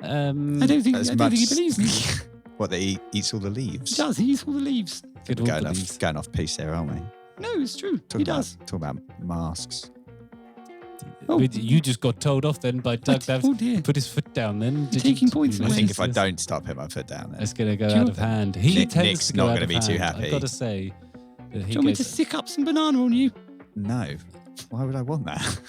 I Don't don't think As he much- believes me. What, they eats all the He leaves? does. He eats all the leaves. get all Going the off, leaves. going off piece there, aren't we? No, it's true. Talking He does. Talking about masks. Oh. But you just got told off then by Doug. Oh dear. Put his foot down then. didn't Taking you? points I away. think if I Yes. don't start putting my foot down, then It's going to go Do you out want of hand. He Nick- tends Nick's to go not out gonna of be too hand. happy. I've got to say. That Do he you want me goes, to sick up some banana on you? no. Why would I want that?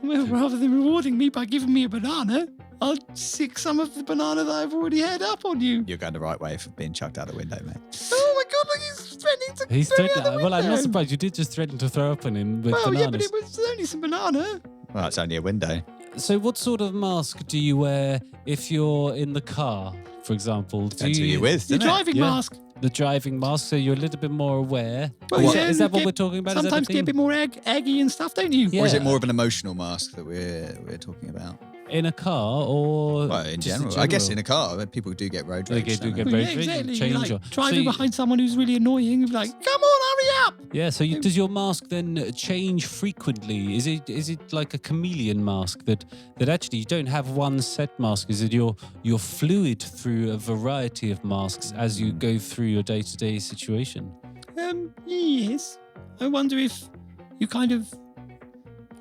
Well, rather than rewarding me by giving me a banana, I'll sick some of the banana that I've already had up on you. You're going the right way for being chucked out the window, mate. Oh my God, look, he's threatening to He's throw me out threatened. the Well, I'm not window. surprised. You did just threaten to throw up on him with Well, yeah, but bananas. it was only some banana. Well, it's only a window. So, what sort of mask do you wear if you're in the car, for example? Depends who you're with, Your doesn't it? driving Yeah. mask. The driving mask, so you're a little bit more aware. Well, is, yeah, that, is that what get- we're talking about? Sometimes is that get a bit more aggy and stuff, don't you? Yeah. Or is it more of an emotional mask that we're talking about? in a car or Well, in just general. I guess in a car, people do get road They rage. do don't get they? Well, road yeah, rage, exactly. change You're like or- driving so you- behind someone who's really annoying. You're like, come on, hurry up. Yeah, so does your mask then change frequently? Is it like a chameleon mask that actually you don't have one set mask? Is it you're fluid through a variety of masks as you go through your day-to-day situation? Yes. I wonder if you kind of,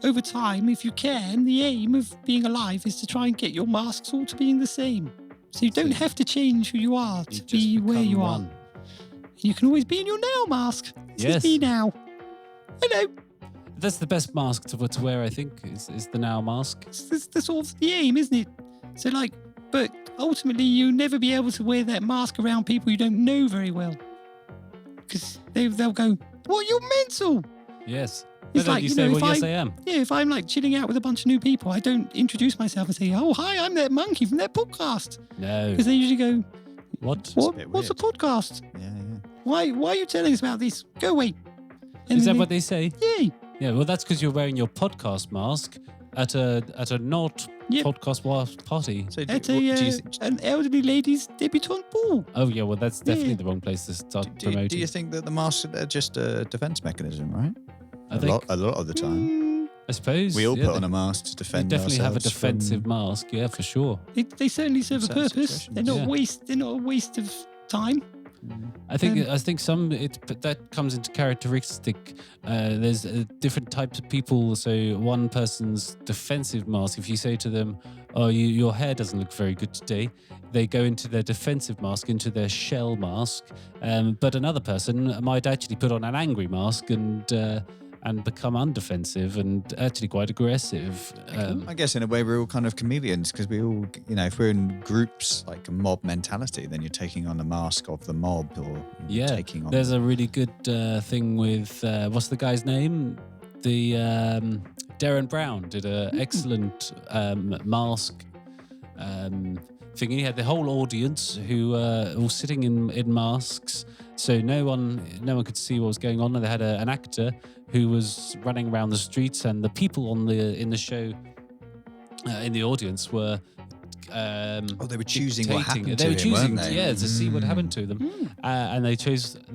over time, if you can, the aim of being alive is to try and get your masks all to being the same. So you don't have to change who you are You to just be where become you one. are. You can always be in your now mask. This Yes. is me now. Hello. That's the best mask to wear, I think, is the now mask. That's the sort of the aim, isn't it? So like, but ultimately you'll never be able to wear that mask around people you don't know very well. Because they'll go, what, you're mental. Yes. It's But then like, you you say, know, well, if yes, I- I am. Yeah, if I'm like chilling out with a bunch of new people, I don't introduce myself and say, oh, hi, I'm that monkey from that podcast. No. Because they usually go, What? what? bit What's a podcast? Yeah, yeah. Why are you telling us about this? Go away. And Is then that what they say? Yeah. Yeah, well, that's because you're wearing your podcast mask at a not Yep. podcast party. So At do, what, do, you, an elderly lady's debutante ball. Oh yeah, well that's definitely Yeah. the wrong place to start do, promoting. do you think that the masks are just a defense mechanism, right? I think, A lot of the time. Mm, I suppose We all yeah, put on they- a mask to they defend definitely have a ourselves from- defensive mask. Yeah, for sure. they certainly serve a certain purpose. situations. They're not Yeah. waste. They're not a waste of time. I think but that comes into characteristic. There's different types of people. So one person's defensive mask. If you say to them, "Oh, your hair doesn't look very good today," they go into their defensive mask, into their shell mask. But another person might actually put on an angry mask and become undefensive and actually quite aggressive. I guess in a way we're all kind of chameleons because we all, if we're in groups like a mob mentality, then you're taking on the mask of the mob, or you're Yeah, taking on. there's a really good thing with what's the guy's name? The Darren Brown did an excellent mask thing. He had the whole audience who were all sitting in masks, so no one could see what was going on. And they had an actor who was running around the streets, and the people in the show in the audience were. they were choosing what dictating happened it. They to were him, choosing, weren't they? yeah, to see what happened to them, Mm. and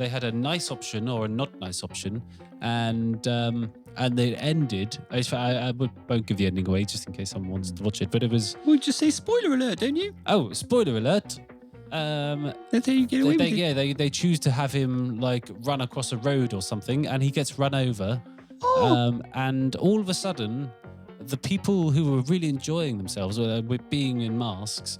they had a nice option or a not nice option, and they ended. I won't give the ending away just in case someone wants to watch it, but it was Well, just say spoiler alert, don't you? spoiler alert. That's how you get away with it. They choose to have him like run across a road or something, and he gets run over, Oh, and all of a sudden, the people who were really enjoying themselves with being in masks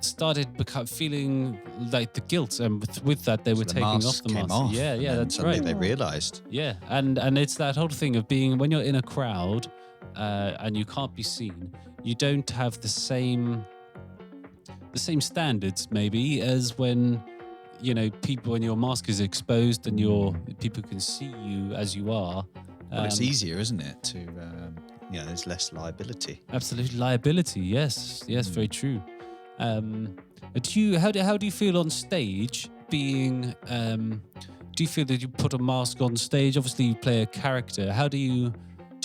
started feeling like the guilt, and with that they were So taking mask off the came mask. off, Yeah, and yeah, then that's suddenly right. They realised. Yeah, and it's that whole thing of being when you're in a crowd and you can't be seen, you don't have the same standards maybe as when people, when your mask is exposed and people can see you as you are. Well, it's easier, isn't it? To there's less liability. Absolute liability. Yes, very true. How do you feel on stage? Being, do do you feel that you put a mask on stage? Obviously, you play a character. How do you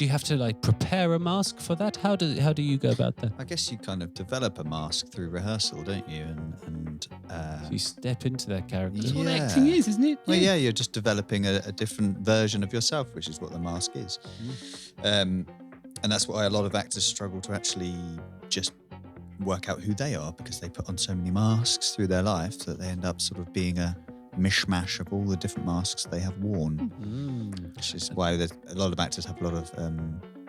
have to like prepare a mask for that? How do you go about that? I guess you kind of develop a mask through rehearsal, don't you? And So you step into that character. That's what acting is, isn't it? Well, yeah, you're just developing a different version of yourself, which is what the mask is. And that's why a lot of actors struggle to actually just work out who they are, because they put on so many masks through their life that they end up sort of being a mishmash of all the different masks they have worn, which is why a lot of actors have a lot of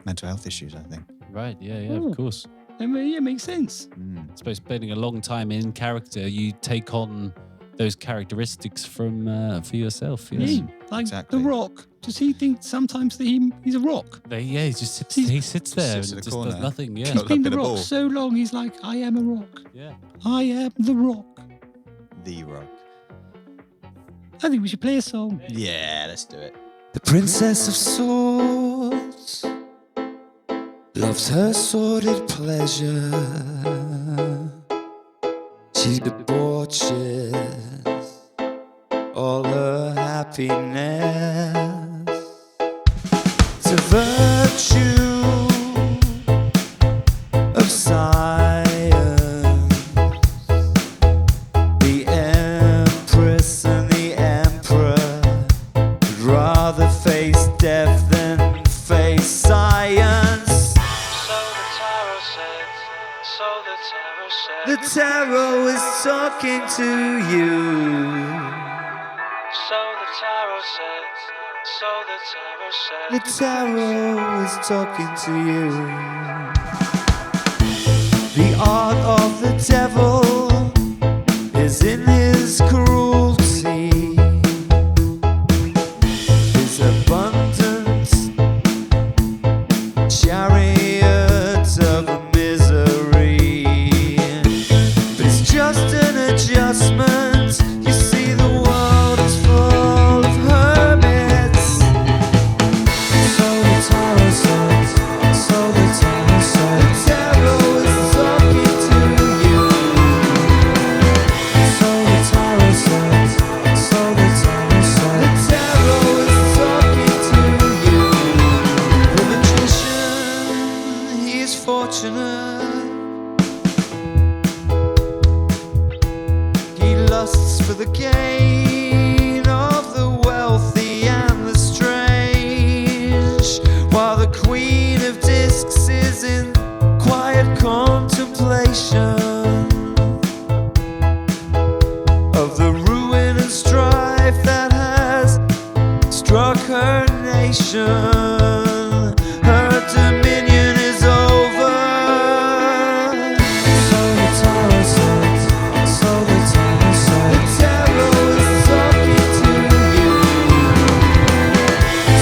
mental health issues, I think. Right, yeah, of course. Yeah, makes sense. I suppose spending a long time in character, you take on those characteristics from for yourself. Yes. Yeah, like Exactly. The Rock. Does he think sometimes that he's a rock? He just sits, he sits there sits in and the just does corner. nothing. Yeah. He's been up the in a Rock ball. so long, he's like, I am a rock. Yeah. I am the Rock. The Rock. I think we should play a song. Yeah, let's do it. The Princess of Swords loves her sordid pleasure. She debauches all her happiness. It's a virtue of science. The Empress and the Emperor would rather face death than face science. The tarot is talking to you. The tarot is talking to you. The art of the devil is in his cruelty, his abundant chariot of misery. But it's just an adjustment. You see, the world is full of hermits. So the tarot says, so the tarot says, the tarot is talking to you. So the tarot says, so the tarot says, the tarot is talking to you. The magician, he is fortunate. He lusts for the gain of the wealthy and the strange, while the Queen of Discs is in quiet contemplation of the ruin and strife that has struck her nation. Her dominion is over. So the tarot says, so the tarot says, the tarot is talking to you.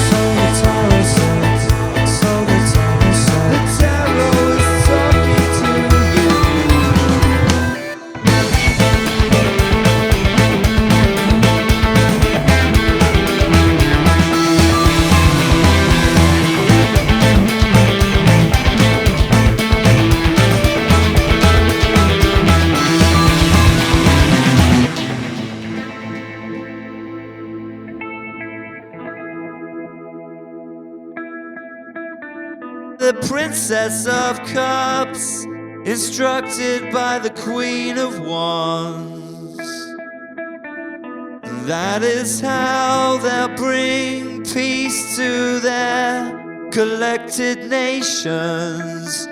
So the tarot says, so the tarot says, the tarot is talking to you. The Princess of Cups, instructed by the Queen of Wands. That is how they'll bring peace to their collected nations.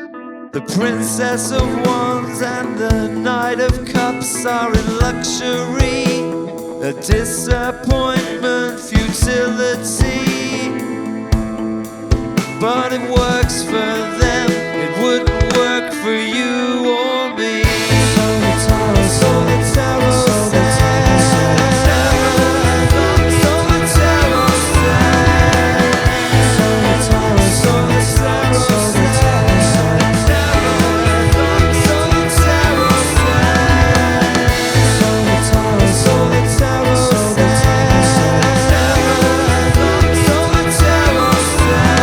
The Princess of Wands and the Knight of Cups are in luxury, a disappointment, futility. But it works for them, it wouldn't work for you or me. So the tarot, so the tarot says, so the tarot says, so the tarot, so the tarot says, so the tarot says, so the tarot says, so the tarot says, so the tarot says.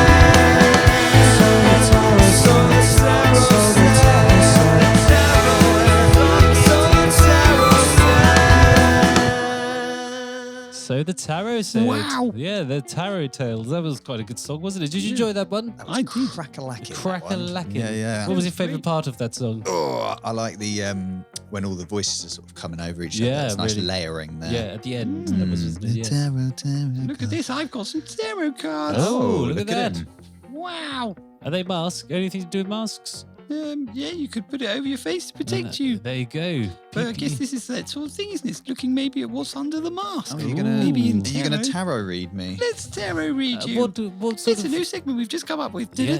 Tarot said. Wow. Yeah, the Tarot Tales. That was quite a good song, wasn't it? Did you enjoy that one? That was I did. crack-a-lacking. Crack-a-lacking. Yeah. What was your Great. favourite part of that song? Oh, I like the when all the voices are sort of coming over each Yeah, other. It's nice really. layering there. Yeah, at the end. That was, wasn't it? Yeah. Tarot. Look at this. I've got some tarot cards. Oh, look at that. him. Wow. Are they masks? Anything to do with masks? Yeah, you could put it over your face to protect you. There you go. But I guess PPE. this is that sort of thing, isn't it? It's looking maybe at what's under the mask. Oh, you're gonna Maybe in you're gonna tarot. tarot read me. Let's tarot read you. What sort It's a of... new segment we've just come up with. Yeah.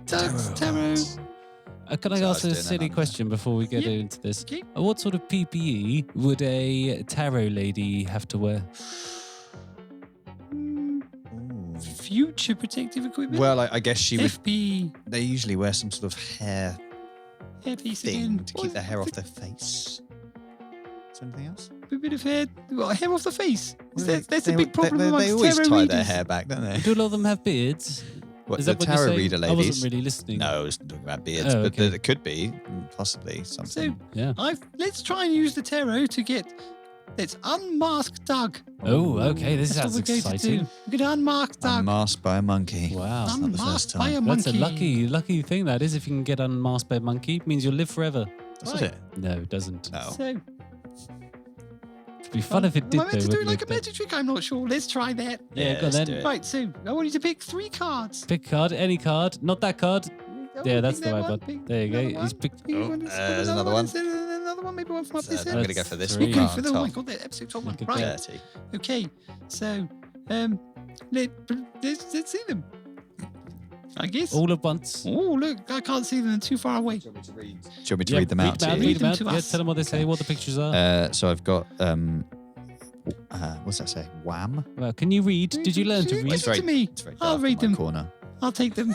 Doug's tarot. Can I So I ask was a doing silly that, question before we get Yeah. into this? Okay. What sort of PPE would a tarot lady have to wear? Future protective equipment. Well, I guess she would. FP. They usually wear some sort of hair Hairpiece thing again. to keep their hair off their face. Is there anything else? A bit of hair. What, hair off the face? Well, That's a they- big problem They amongst always tarot tie readers. their hair back, don't they? Do a lot of them have beards? What, Is the that what you're tarot saying? reader I ladies? wasn't really listening. No, I was talking about beards, Oh, but okay. there could be possibly So something. Yeah. let's try and use the tarot to get. Let's unmask Doug. Oh, okay. This That's sounds what we're going to exciting. do. We're going to unmask Doug. Unmasked by a monkey. Wow. It's not the first Unmasked by a time. That's a monkey. lucky thing that is. If you can get unmasked by a monkey, it means you'll live forever. That's Right. it. No, it doesn't. No. So, It'd be fun if it did. am I meant though, to do it wouldn't like a But- magic trick? I'm not sure. Let's try that. Yeah, go on let's then. do it. Right, so I want you to pick 3 cards. Pick a card, any card, not that card. Oh, Yeah, pick that's the that right one. one. Pick There you go. another He's one. picked. Pick Oh, one. there's another one. Another one. Maybe one from up this I'm end. gonna go for this Three. one. Go Oh, for the oh top. my god, that episode top one. Look at Right. that. Dirty. Okay. So, let's see them. I guess. All at once. Oh, look! I can't see them. They're too far away. Do you want me to read them out to Read you? them out. to Yeah, us. tell them what they say, what the pictures are. So I've got what's that say? Wham. Well, can you read? Did you learn to Give read? it to me. It's very I'll dark read in my them. corner. I'll take them.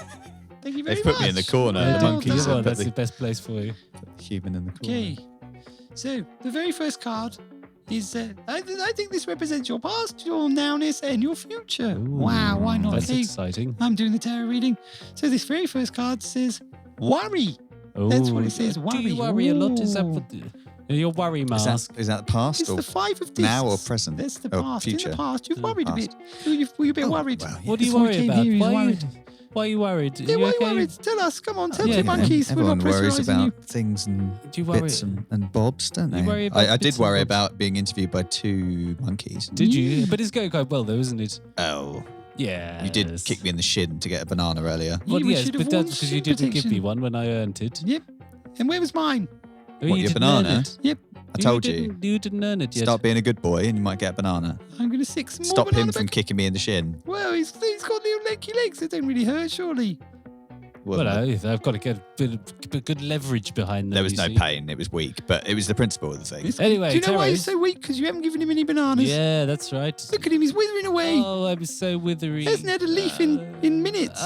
Thank you very They've much. put me in the corner. Yeah, the Well monkeys well, done. have put that's the the best place for you. human in the corner. Okay. So the very first card is I think this represents your past, your nowness, and your future. Ooh, Wow, why not? That's Okay, exciting. I'm doing the tarot reading. So this very first card says worry. That's what it says, Do worry. you worry a lot? Is that Ooh. what your worry mask? Is that the past It's or the 5 of discs. now or present? That's the or past. future? In the past, you've worried Past. a bit. You're a bit Oh, worried. well, What do you That's why we worry came about? here, he's Why worried. are you worried? Yeah, you why are okay? you worried? Tell us. Come on, tell Yeah, two monkeys. We're Everyone not worries pressurising you. about things and Do you worry? bits and bobs, don't You they? worry about I bits did and worry bobs. about being interviewed by 2 monkeys. Did you? But it's going quite well, though, isn't it? Oh, Yeah. you did kick me in the shin to get a banana earlier. Well, We yes, should have but that's worn because you shin didn't give me protection. one when I earned it. Yep. And where was mine? Oh, What, you your didn't earn banana? it. Yep. I told you. You didn't earn it yet. Start being a good boy and you might get a banana. I'm going to stick some more Stop him banana from back. kicking me in the shin. Well, he's got little leggy legs that don't really hurt, surely. Well, I've got to get a bit of good leverage behind them. there was you no see. pain. It was weak, but it was the principle of the thing. Anyway, Do you know why Terry. he's so weak? Because you haven't given him any bananas. Yeah, that's right. Look at him, he's withering away. Oh, I'm so withery. He hasn't had a leaf in minutes.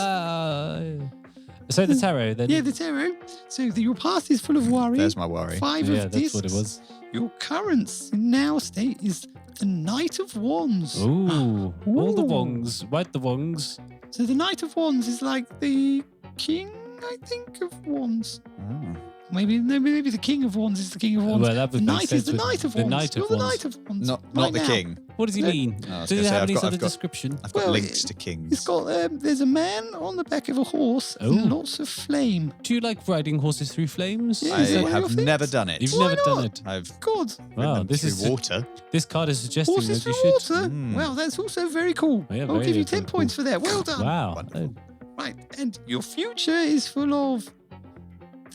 So the tarot then. Yeah, the tarot. So your past is full of worry. There's my worry. 5 Yeah, of that's discs. what it was. Your current now state is the Knight of Wands. Ooh, all the Ooh. wongs. Right, the wongs. So the Knight of Wands is like the king, I think, of Wands. Oh. Maybe the King of Wands is the King of Wands. Well, that would the make Knight is sense the with Knight of the Wands. Knight of You're the Wands. Knight of Wands. Not right the now. king. What does he No. mean? No, I was Does gonna it say, have I've any got- sort I've of got- description? I've got Well, links to kings. It's got there's a man on the back of a horse Oh. and lots of flame. Do you like riding horses through flames? Yeah, I is that one of have your never things? done it. You've Why never done not? it. I've God, Wow, ridden this through is water. This card is suggesting horses that through you should. water. Mm. Well, that's also very cool. Yeah, I'll very, give you very 10 points for that. Well done. Wow. Wonderful. Right, and your future is full of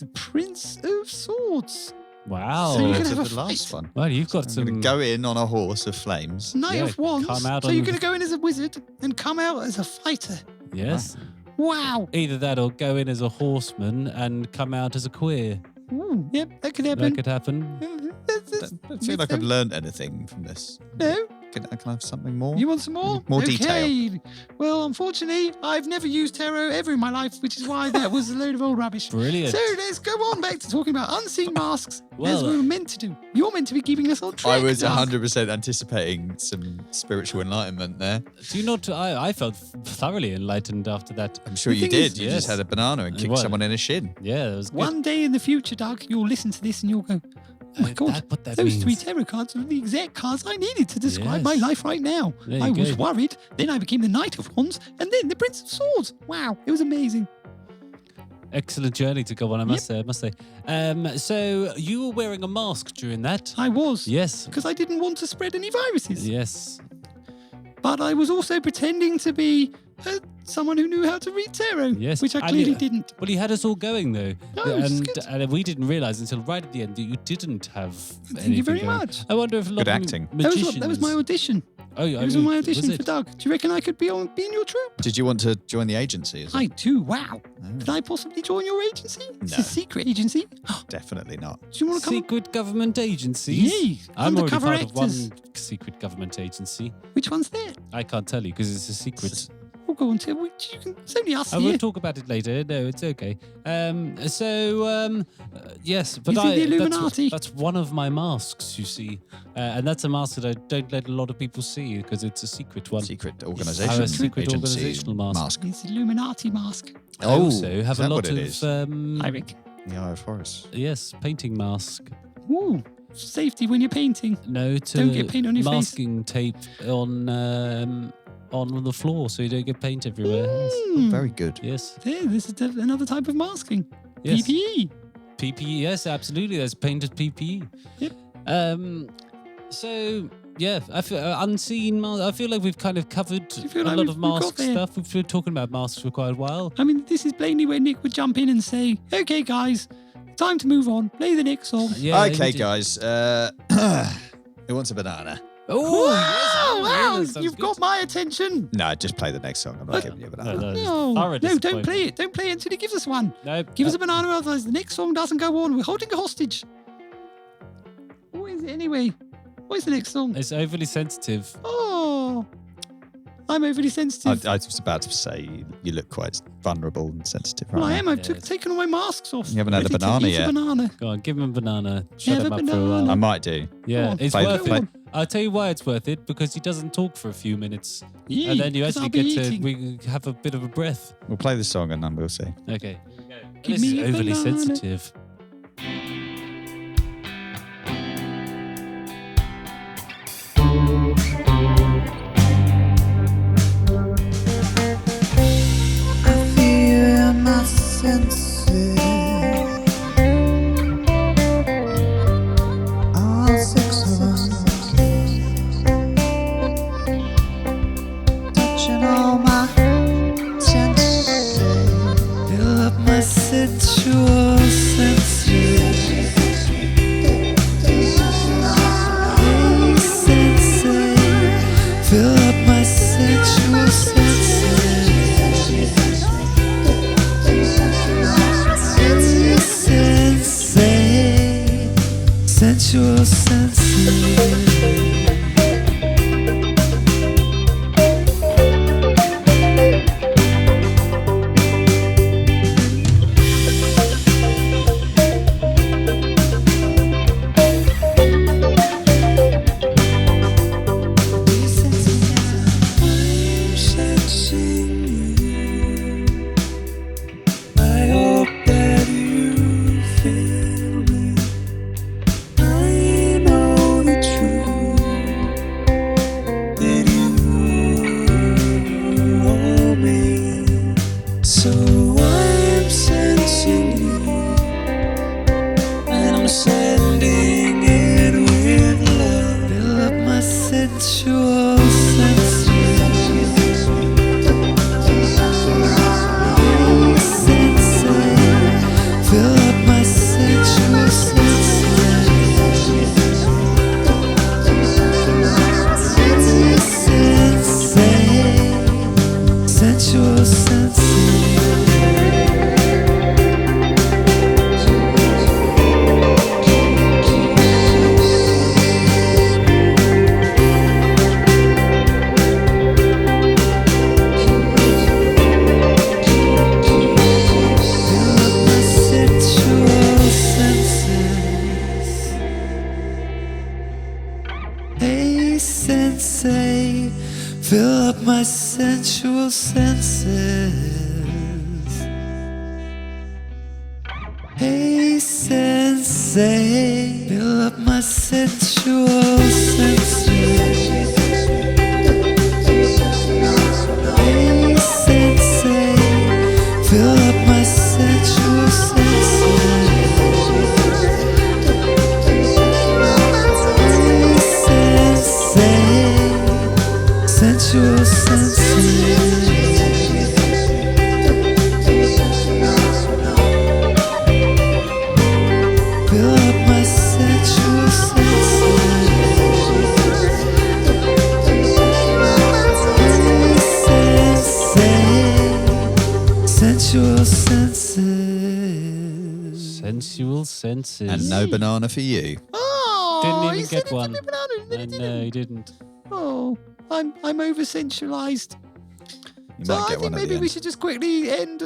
the Prince of Swords. Wow. So you Similar can to have a the last fight. one. Well, you've got I'm some. going to go in on a horse of flames. Knight Yeah, of Wands. come out So on you're the- going to go in as a wizard and come out as a fighter. Yes. Wow. Either that or go in as a horseman and come out as a queer. Ooh, yep, that could That happen. could happen. I don't feel like I've learned anything from this. No? Can I have something more? You want some more? More okay. detail. Well, unfortunately, I've never used tarot ever in my life, which is why that was a load of old rubbish. Brilliant. So let's go on back to talking about unseen masks, as Well, we were meant to do. You're meant to be keeping us on track. I was Doug. 100% anticipating some spiritual enlightenment there. Do you not? I felt thoroughly enlightened after that. I'm sure The you thing is- did. You Yes. just had a banana and kicked What? someone in the shin. Yeah, that was good. One day in the future, Doug, you'll listen to this and you'll go, my God, what that those means. 3 tarot cards are the exact cards I needed to describe my Yes. life right now. There I you was go. worried, then I became the Knight of Wands, and then the Prince of Swords. Wow, it was amazing. Excellent journey to go on, I must say. So you were wearing a mask during that? I was. Yes. Because I didn't want to spread any viruses. Yes. But I was also pretending to be someone who knew how to read tarot, Yes. which I And clearly you- didn't. Well, he had us all going though, Oh, it's good. and we didn't realise until right at the end that you didn't have. Thank you very much. I wonder if a lot Good of acting. magicians. That was my audition. Oh, yeah, It was my audition for Doug. Do you reckon I could be in your troupe? Did you want to join the agency? Is it? I do. Wow. Could I possibly join your agency? It's No. a secret agency. Definitely not. Do you want to come? Secret government agencies. Yay, I'm already undercover part actors. of one secret government agency. Which one's that? I can't tell you because it's a secret. Oh, go on, tell me. It's only us I here. will talk about it later. No, it's okay. Yes, but Is it the Illuminati? that's one of my masks, you see. And that's a mask that I don't let a lot of people see because it's a secret one. Secret I organisation. have a secret agency organisational mask. It's Illuminati mask. I also have is a that lot what it of, is? I reckon. The Eye of Horus. yes, painting mask. Ooh, safety when you're painting. No, to Don't get paint on your face. masking tape on the floor so you don't get paint everywhere. Hmm. Very good. Yes. There, this is another type of masking. Yes. PPE. PPE, yes, absolutely. There's painted PPE. Yep. So yeah, I feel unseen. I feel like we've kind of covered you feel a like lot we've of got mask there? stuff. We've been talking about masks for quite a while. I mean, this is plainly where Nick would jump in and say, "Okay, guys, time to move on. Play the next song." Yeah. Okay, you did- guys. Who wants a banana? Oh, Wow, yes, that sounds you've good. got my attention. No, just play the next song. I'm not giving you a banana. No, No, thorough don't disappointment. play it. Don't play it until he gives us one. No, Give us a banana, otherwise the next song doesn't go on. We're holding a hostage. What is it anyway? What is the next song? It's overly sensitive. Oh, I'm overly sensitive. I was about to say you look quite vulnerable and sensitive right Well, I now. am. I've Yes. taken all my masks off. You haven't had a Ready to banana eat yet. A banana. Go on, give him a banana. Shut Have him a up for a banana. while. I might do. Yeah, on, it's play- worth play- it. I'll tell you why it's worth it, because he doesn't talk for a few minutes. Yeah, And then you 'cause actually I'll be get to eating. we have a bit of a breath. We'll play the song and then we'll see. Okay. Give This me is a overly banana. sensitive. I feel my senses, all 6 of us, touching all my senses, Fill up my sensual senses. Hey, sensei, fill up my sensual senses. Hey, sensei, sensual senses. I'm sensing you. I hope that you feel me. I know the truth, that you owe me. So I'm sensing you, and I'm sending it with love. Fill up my sensual senses. Fill up my sensual sensual Hey sensei, fill up my sensual senses. Hey sensei. sensei. Fill up my sensual senses. Hey, sensei. Fill up my sensual senses. Hey, sensei. Sensual senses. Fill up my sensual senses. Sensual senses. Sensual senses. And no banana for you. Oh, Didn't he even said get it to one. me, banana, and then he No, didn't. he didn't. Oh, I'm over sensualized. You So might I get think one at maybe the we end. should just quickly end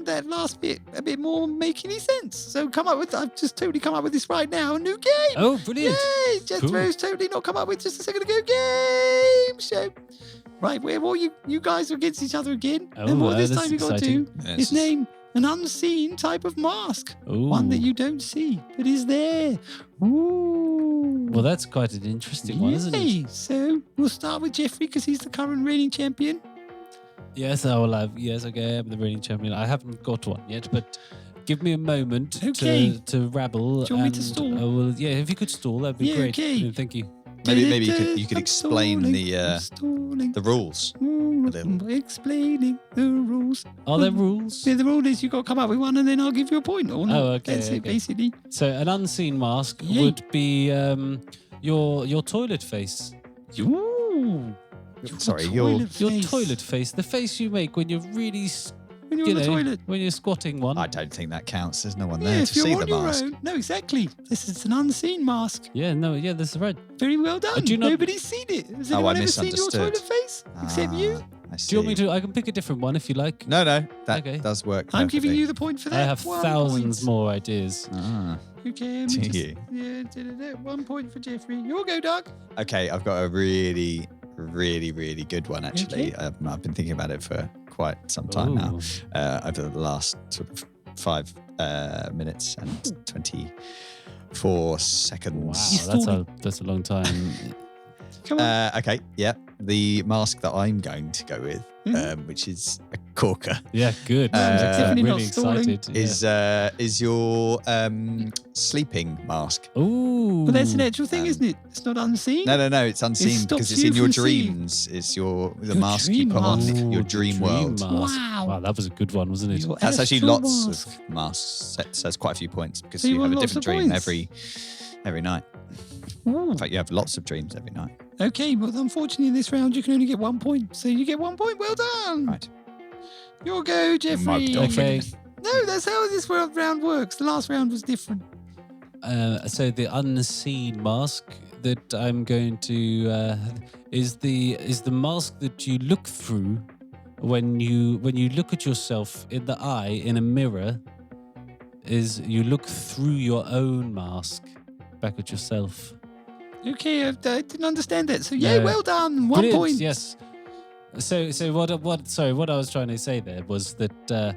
that last bit a bit more making any sense. So I've just totally come up with this right now, a new game. Oh, brilliant. Yay! Jethro's totally not come up with just a second ago game show. Right, where all you guys are against each other again. Oh, and what this that's time you got to exciting. do Yes. is name an unseen type of mask. One that Ooh. you don't see, but is there. Ooh. Well, that's quite an interesting one, isn't it? Yay. So we'll start with Jeffrey because he's the current reigning champion. Yes, I will have. Yes, okay, I'm the reigning champion. I haven't got one yet, but give me a moment Okay. to rabble. Do you want me to and stall? I will, yeah, if you could stall, that'd be Yeah, great. okay. Thank you. Maybe you could I'm explain stalling, the I'm stalling. rules. little. Explaining the rules. Are there rules? Yeah, the rule is you got to come up with one and then I'll give you a point. Or not. Oh, okay, That's it, okay. basically. So an unseen mask Yay. would be your toilet face. Ooh. Sorry, Your toilet face. The face you make when you're really, When you're on the toilet. when you're squatting one. I don't think that counts. There's no one Yeah, there if to you're see on the your mask. own. No, exactly. This is an unseen mask. Yeah, no, yeah, that's right. Very well done. do you not- Nobody's seen it. Has Oh, I anyone ever seen your misunderstood. toilet face? Except you? I see. Do you want me to? I can pick a different one if you like. No, that Okay. does work. I'm giving perfectly. you the point for that. I have 1 thousands point. more ideas. Ah. Okay, Do just, you? yeah, 1 point for Jeffrey. You'll go, Doug. Okay, I've got a really, really, really good one actually. Okay. I've been thinking about it for quite some time now. Ooh. Over the last sort of 5 minutes and 24 Wow, seconds. that's a long time. Come on. Okay, yeah. The mask that I'm going to go with, which is a corker, Yeah, good. Uh, Definitely really not stalling. excited. is your sleeping mask. Ooh. But that's an actual thing, um, isn't it? It's not unseen. No, it's unseen stops because it's you in your from seeing. dreams. It's the Your mask you dream put on mask. your Ooh, dream the world. mask. Wow. That was a good one, wasn't it? Your That's actually astral lots mask. of masks. So that's quite a few points because So you you have want a lots different of dream points? every night. Ooh. In fact, you have lots of dreams every night. Okay, but unfortunately in this round you can only get 1 point. So you get 1 point. Well done. Right. Your go, Jeffrey. Mugged off. Okay. No, that's how this round works. The last round was different. So the unseen mask that I'm going to is the mask that you look through when you look at yourself in the eye in a mirror. Is you look through your own mask back at yourself. Okay, I didn't understand that. So yeah, No. well done. 1 Brilliant, point. Yes. So what I was trying to say there was that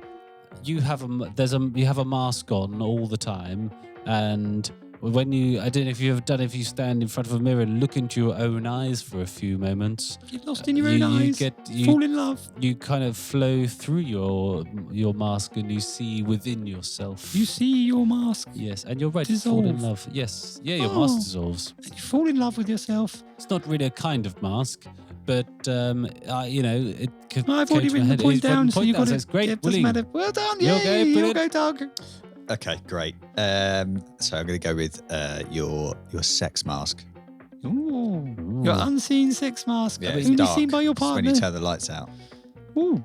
you have a mask on all the time, and when I don't know if you've ever done it, if you stand in front of a mirror and look into your own eyes for a few moments, Get lost in your own eyes. Fall in love. you kind of flow through your mask and you see within yourself. You see your mask. Yes, and you're right. You fall in Dissolve. love. Yes, yeah, your Oh. mask dissolves. And you fall in love with yourself. It's not really a kind of mask, but it could. I've already written the point down, so you got So it. it's great. Yeah, it doesn't Willing. matter. Well done. You Yay, okay? you'll Brilliant. go, Doug. Okay, great. So I'm going to go with your sex mask. Ooh. Your unseen sex mask. Yeah, it's Only dark. seen by your It's when partner. you turn the lights out. Ooh,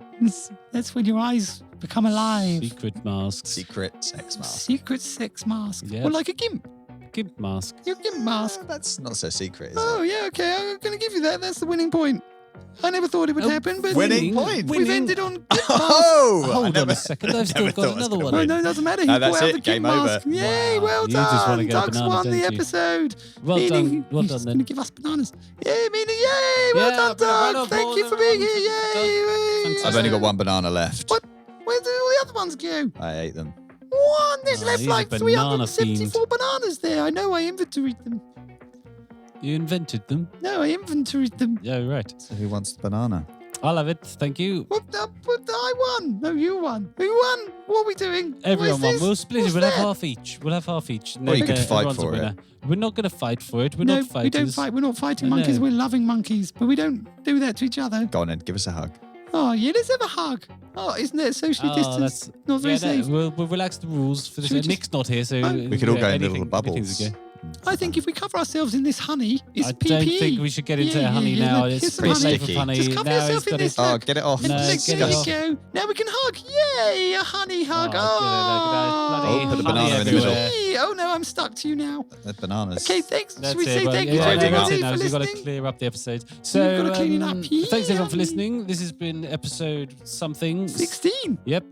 that's when your eyes become alive. Secret masks. Secret sex mask. Secret sex mask. Yeah. Or like a gimp. Gimp mask. Your gimp mask. That's not so secret, is Oh, it? yeah, okay. I'm going to give you that. That's the winning point. I never thought it would Oh, happen, but winning point. we've ended on gimp mask. Oh! I Hold on never- a second. I've still never got thought I was another gonna one. Well, win. no, it doesn't matter. No, You that's brought out it. the Game gimp over. mask. Yay, Wow. well You done. just wanna get a Doug's banana, won the don't you? episode. Well Meaning done. Well he's done going then. to give us bananas. Yay, meaning, yay, well Yeah, done, bit of Doug. round of Thank applause, you for being here. everyone. Yay. Fantastic. I've only got one banana left. What? Where did all the other ones go? I ate them. on. There's Oh, left he's a like banana 374 bananas there. I know I inventoried them. You invented them? No, I inventoried them. Yeah, right. So who wants the banana? I'll have it. Thank you. What I won. No, you won. Who won? What are we doing? Everyone What is won. this? We'll split What's it. We'll have that? half each. We'll have half each. and Or you then, could fight everyone's a for it. winner. We're not going to fight for it. We're No, not fighters. we don't fight. We're not fighting I monkeys. know. We're loving monkeys, but we don't do that to each other. Go on then, give us a hug. Oh, yeah, let's have a hug. Oh, isn't it socially Oh, distanced? Not very yeah, safe. we'll relax the rules for this. Should we just- Nick's not here, so We could all go in anything- little bubbles. anything's okay. I think if we cover ourselves in this honey, it's I PPE. don't think we should get into honey now. Look, It's here's some pretty honey. safe for honey. Just cover Now yourself it's in got this. its- Oh, Look. get it off. No, Look, get it there off. you go. Now we can hug. Yay, a honey hug. Oh, get it, Oh, put a honey banana in the middle. everywhere. Yay. Oh, no, I'm stuck to you now. The bananas. Okay, thanks. That's Should we it. say Well, thank you to yeah, everybody that's it for now. So you've got to listening? clear up the episode. So, gotta clean it up. thanks everyone for Yeah. listening. This has been episode something. 16. Yep,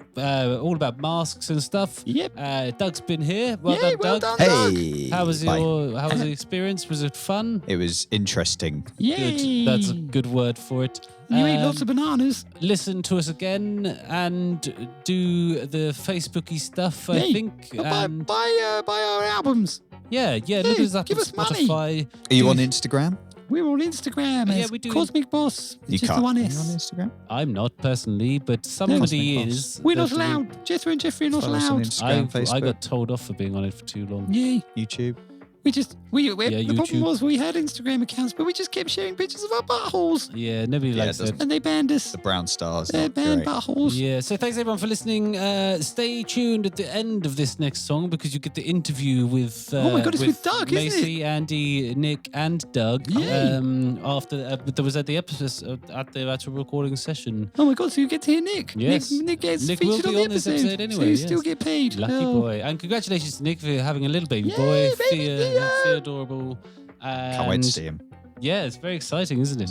all about masks and stuff. Yep. Doug's been here. Well Yay, done, well Doug. done, Doug. Hey. How was Bye. how was the experience? Was it fun? It was interesting. Yay. Good. That's a good word for it. You ate lots of bananas. Listen to us again and do the Facebooky stuff, I Yay. think. Buy And our albums. yeah, look at Hey, us up give on us money. Spotify. Are you Do- on Instagram? We're on Instagram Yeah, as we do. Cosmic Boss. You It's just can't. the one Are you on S. Instagram? I'm not personally, but somebody Cosmic Boss. is. We're not that- allowed. Jethro and Jeffrey are not Follow us on allowed. Instagram, I Facebook, got told off for being on it for too long. Yay. YouTube. The YouTube. problem was we had Instagram accounts, but we just kept sharing pictures of our buttholes. Yeah, nobody Yeah, likes it doesn't- it. And they banned us. The brown stars. They Not banned great. buttholes. Yeah, so thanks everyone for listening. Stay tuned at the end of this next song because you get the interview with Oh my God, it's with Doug, isn't Macy, Andy, Nick, and Doug. Yay. After that was at the episode at the actual recording session. Oh my God, so you get to hear Nick. Yes. Nick gets Nick will featured be on the on this episode. episode So anyway, you still yes. get paid. Lucky Oh. boy, and congratulations to Nick for having a little baby Yay, boy. baby Theo. Theo adorable. Can't wait to see him. Yeah, it's very exciting, isn't it?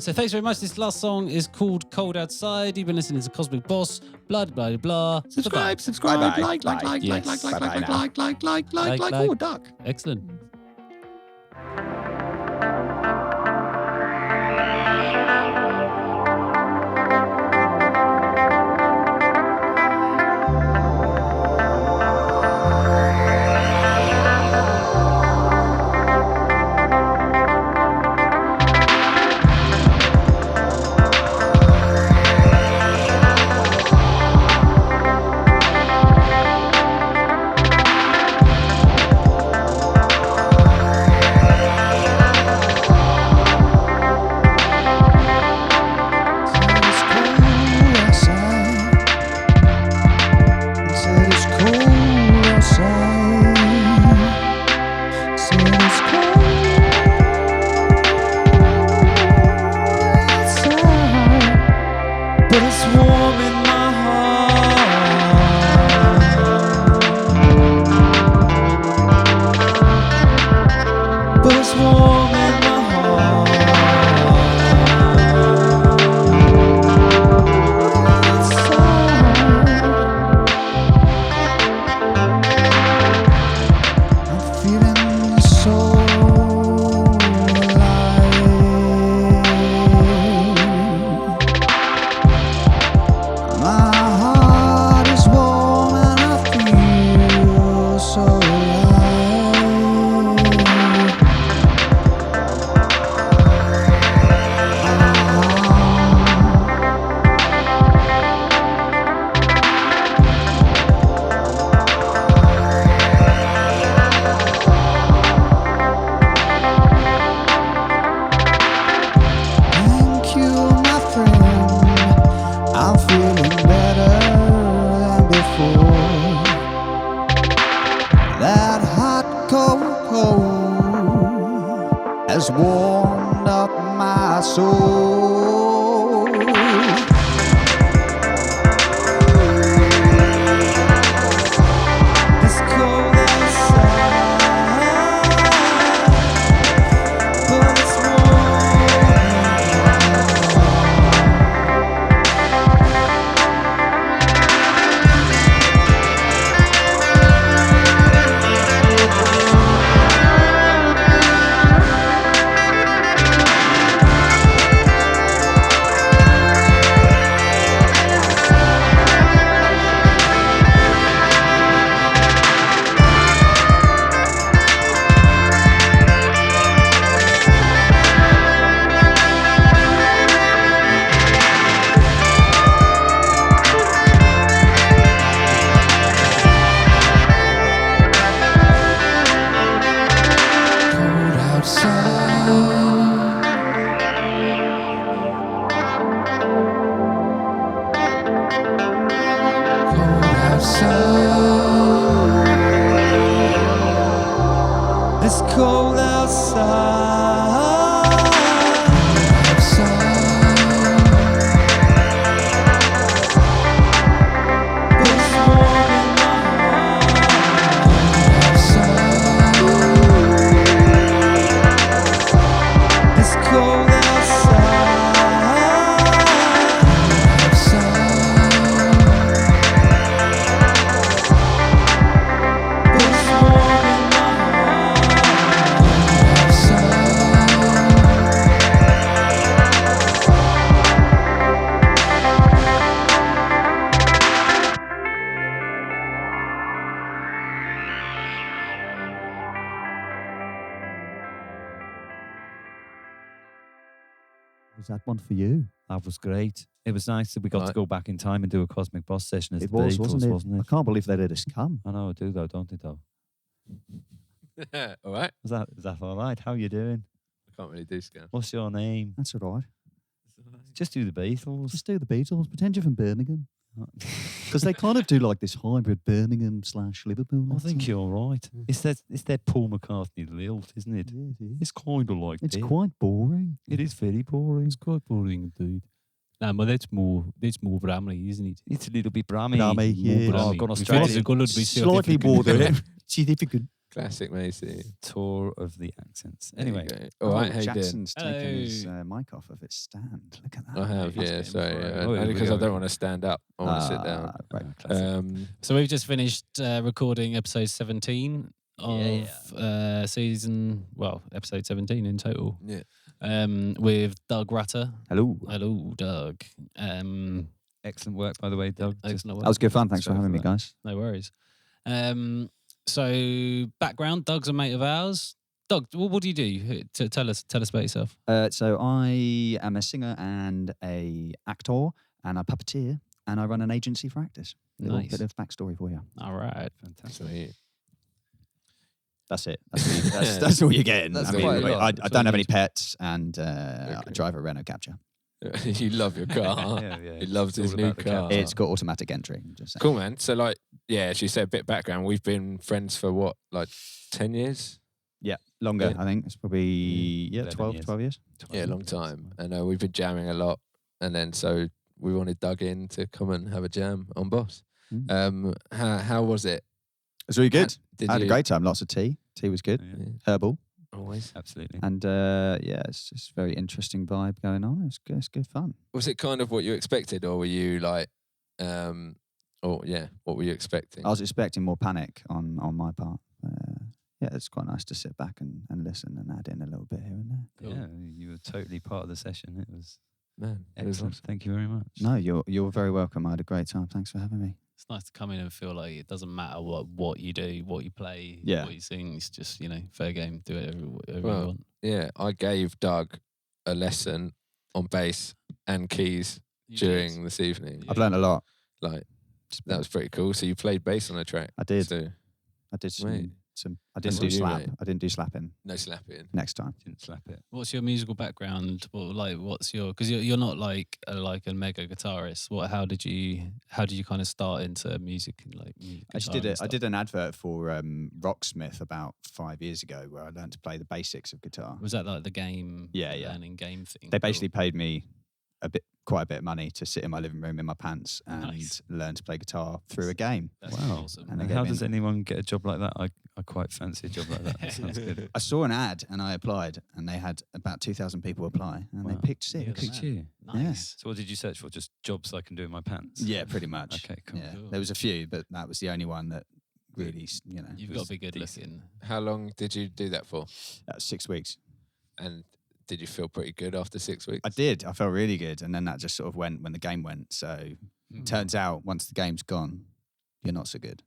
So thanks very much. This last song is called Cold Outside. You've been listening to Cosmic Boss. Blah, blah, blah. Subscribe, Bye-bye. subscribe, Bye-bye. like, Bye. like, Yes. Bye-bye like, now. Like. oh, Duck. Excellent. But it's warm in my heart. But it's warm in my I'm feeling so alive. My heart is warm and I feel so alive. Thank you, my friend. I'm feeling better than before. That hot cocoa has warmed up my soul. It's cold outside, but it's warm. outside. It's cold outside. But it's warm in my heart. It's cold Was that one for you? That was great. It was nice that we got to go back in time and do a Cosmic Boss session as It the was, Beatles, wasn't it? I can't believe they let us come. I know, I do though, don't they though? All right. Is that all right? How you doing? I can't really do scale. What's your name? That's all right. Just do the Beatles. Just do the Beatles. Pretend you're from Birmingham. Because they kind of do like this hybrid Birmingham/Liverpool. I think accent. you're right. It's that Paul McCartney lilt, isn't it? Yeah, it is. It's kind of like It's that. quite boring. It is very boring. It's quite boring indeed. No, but that's more Bramley, isn't it? It's a little bit Brammy. Brammy, yeah. Oh, gone It's Australian. gonna be Slightly more than significant. Classic Macy. Tour of the accents. There you Anyway, go. All right, how you doing? Jackson's taken his Hello. mic off of its stand. Look at that. I have, He's yeah. getting Sorry, for it. yeah. Oh, here Only we because I go. don't want to stand up. I want to sit down. Right. classic. So we've just finished recording episode 17 of episode 17 in total. Yeah. With Doug Rutter. Hello. Hello, Doug. Excellent work, by the way, Doug. Excellent work. That was good fun. Thanks for Sorry having for me, that. guys. No worries. So background, Doug's a mate of ours. Doug, what do you do? Tell us about yourself. So I am a singer and a actor and a puppeteer, and I run an agency for actors. Little Nice. bit of backstory for you. All right. Fantastic. Sweet. That's it. That's all you're getting. That's I mean, quite a lot. I That's don't all have any you- pets, and I drive a Renault Capture. You love your car. Yeah. He loves It's his all new about the car. Capture. It's got automatic entry. I'm just saying. Cool, man. So, like, yeah, as you said, a bit background. We've been friends for what, like 10 years? Yeah, longer. Yeah. I think it's probably 11 12 years. 12 years. Yeah, a long time. And we've been jamming a lot. And then so we wanted Doug in to come and have a jam on Boss. How was it? It's really good. Did I had a you- great time. Lots of tea. Tea was good. Yeah, Herbal. Always. absolutely. And it's just very interesting vibe going on. It's good fun. Was it kind of what you expected, or were you like, what were you expecting? I was expecting more panic on my part. It's quite nice to sit back and listen and add in a little bit here and there. Yeah, you were totally part of the session. It was Man, it was excellent. Thank you very much. No, you're very welcome. I had a great time. Thanks for having me. It's nice to come in and feel like it doesn't matter what you do, what you play, Yeah. what you sing. It's just, fair game. Do it whatever Well, you want. Yeah, I gave Doug a lesson on bass and keys You during did. this evening. I've learned a lot. Like, that was pretty cool. So you played bass on the track. I did. So I did Mate. some. I That's didn't do what you slap. rate. I didn't do slapping no slapping. next time. Didn't slap it. What's your musical background? What's your? Because you're not like a mega guitarist. How did you kind of start into music and like? I just did it. I did an advert for Rocksmith about 5 years ago where I learned to play the basics of guitar. Was that like the game? Yeah, yeah. Learning game thing. They basically paid me quite a bit of money to sit in my living room in my pants and Nice. learn to play guitar through a game. That's Wow. awesome. And they And gave how me does an- anyone get a job like that? I quite fancy a job like that. That sounds good. I saw an ad and I applied, and they had about 2,000 people apply, and they Wow. picked You're six. the Picked man. you. Nice. So what did you search for? Just jobs I can do in my pants? Yeah, pretty much. Okay, cool. Yeah. Cool. There was a few, but that was the only one that really, You've was got to be good decent. looking. How long did you do that for? 6 weeks. And did you feel pretty good after 6 weeks? I did. I felt really good, and then that just sort of went when the game went. So turns out once the game's gone, you're not so good.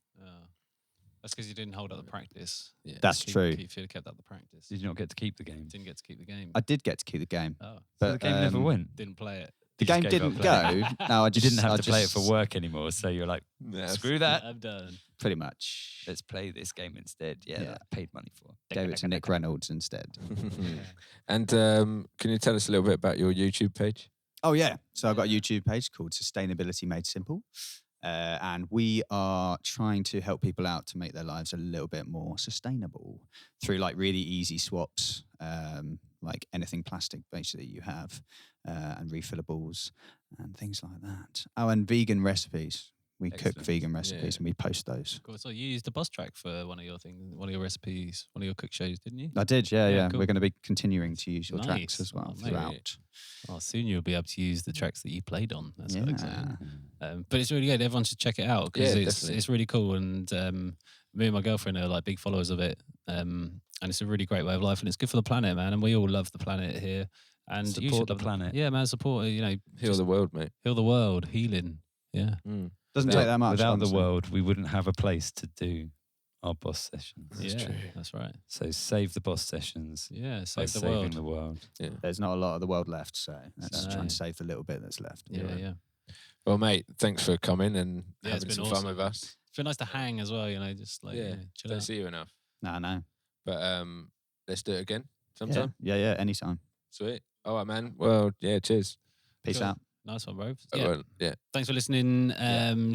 That's because you didn't hold up the practice. Yeah. That's true. If you'd have kept up the practice, Did you not get to keep the game? didn't get to keep the game. I did get to keep the game, Oh, So but the game never went. didn't play it. The You just game gave up didn't playing. go. No, I You just didn't have I to play it just- for work anymore, so you're like, Yeah, screw that. I'm done. Pretty much. Let's play this game instead. Yeah, Yeah. that I paid money for. Gave it to Nick Reynolds instead. And can you tell us a little bit about your YouTube page? Oh yeah. So I've got a YouTube page called Sustainability Made Simple. And we are trying to help people out to make their lives a little bit more sustainable through like really easy swaps, like anything plastic basically you have, and refillables and things like that. Oh, and vegan recipes. We cook vegan recipes and we post those. Cool. So you used the bus track for one of your things, one of your recipes, one of your cook shows, didn't you? I did, yeah. Cool. We're going to be continuing to use your Nice. tracks as well mate. throughout. Oh, soon you'll be able to use the tracks that you played on. That's quite Yeah. exciting. But it's really good. Everyone should check it out because it's really cool. And me and my girlfriend are like big followers of it. And it's a really great way of life, and it's good for the planet, man. And we all love the planet here. And you Support should the love planet. Yeah, man. Support. Heal the world, mate. Heal the world. Healing. Yeah. Doesn't take that much. Without honestly. the world, we wouldn't have a place to do our boss sessions. That's true. That's right. So save the boss sessions. Yeah, by save the saving world. the world. Yeah. There's not a lot of the world left, so let's try No. and save the little bit that's left. Yeah. Well, mate, thanks for coming and Yeah, it's having been some awesome. fun with us. It's been nice to hang as well, just like chill Don't out. see you enough. No. But let's do it again sometime. Yeah, anytime. Sweet. All right, man. Well, yeah, cheers. Peace Cool. out. Nice one, bro. Oh, Yeah. well, yeah. Thanks for listening.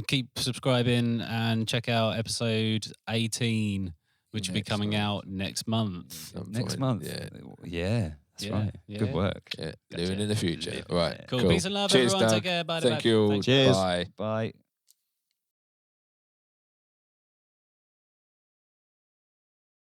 Keep subscribing and check out episode 18, which will be Next coming month. out next month. Some Next point, month. Yeah. Yeah, that's Yeah, right. yeah. Good work. Yeah. Living in the future. Right. Cool. Peace and love, Cheers, everyone. Doug. Take care. Bye. Thank you all. Cheers. Bye. Bye.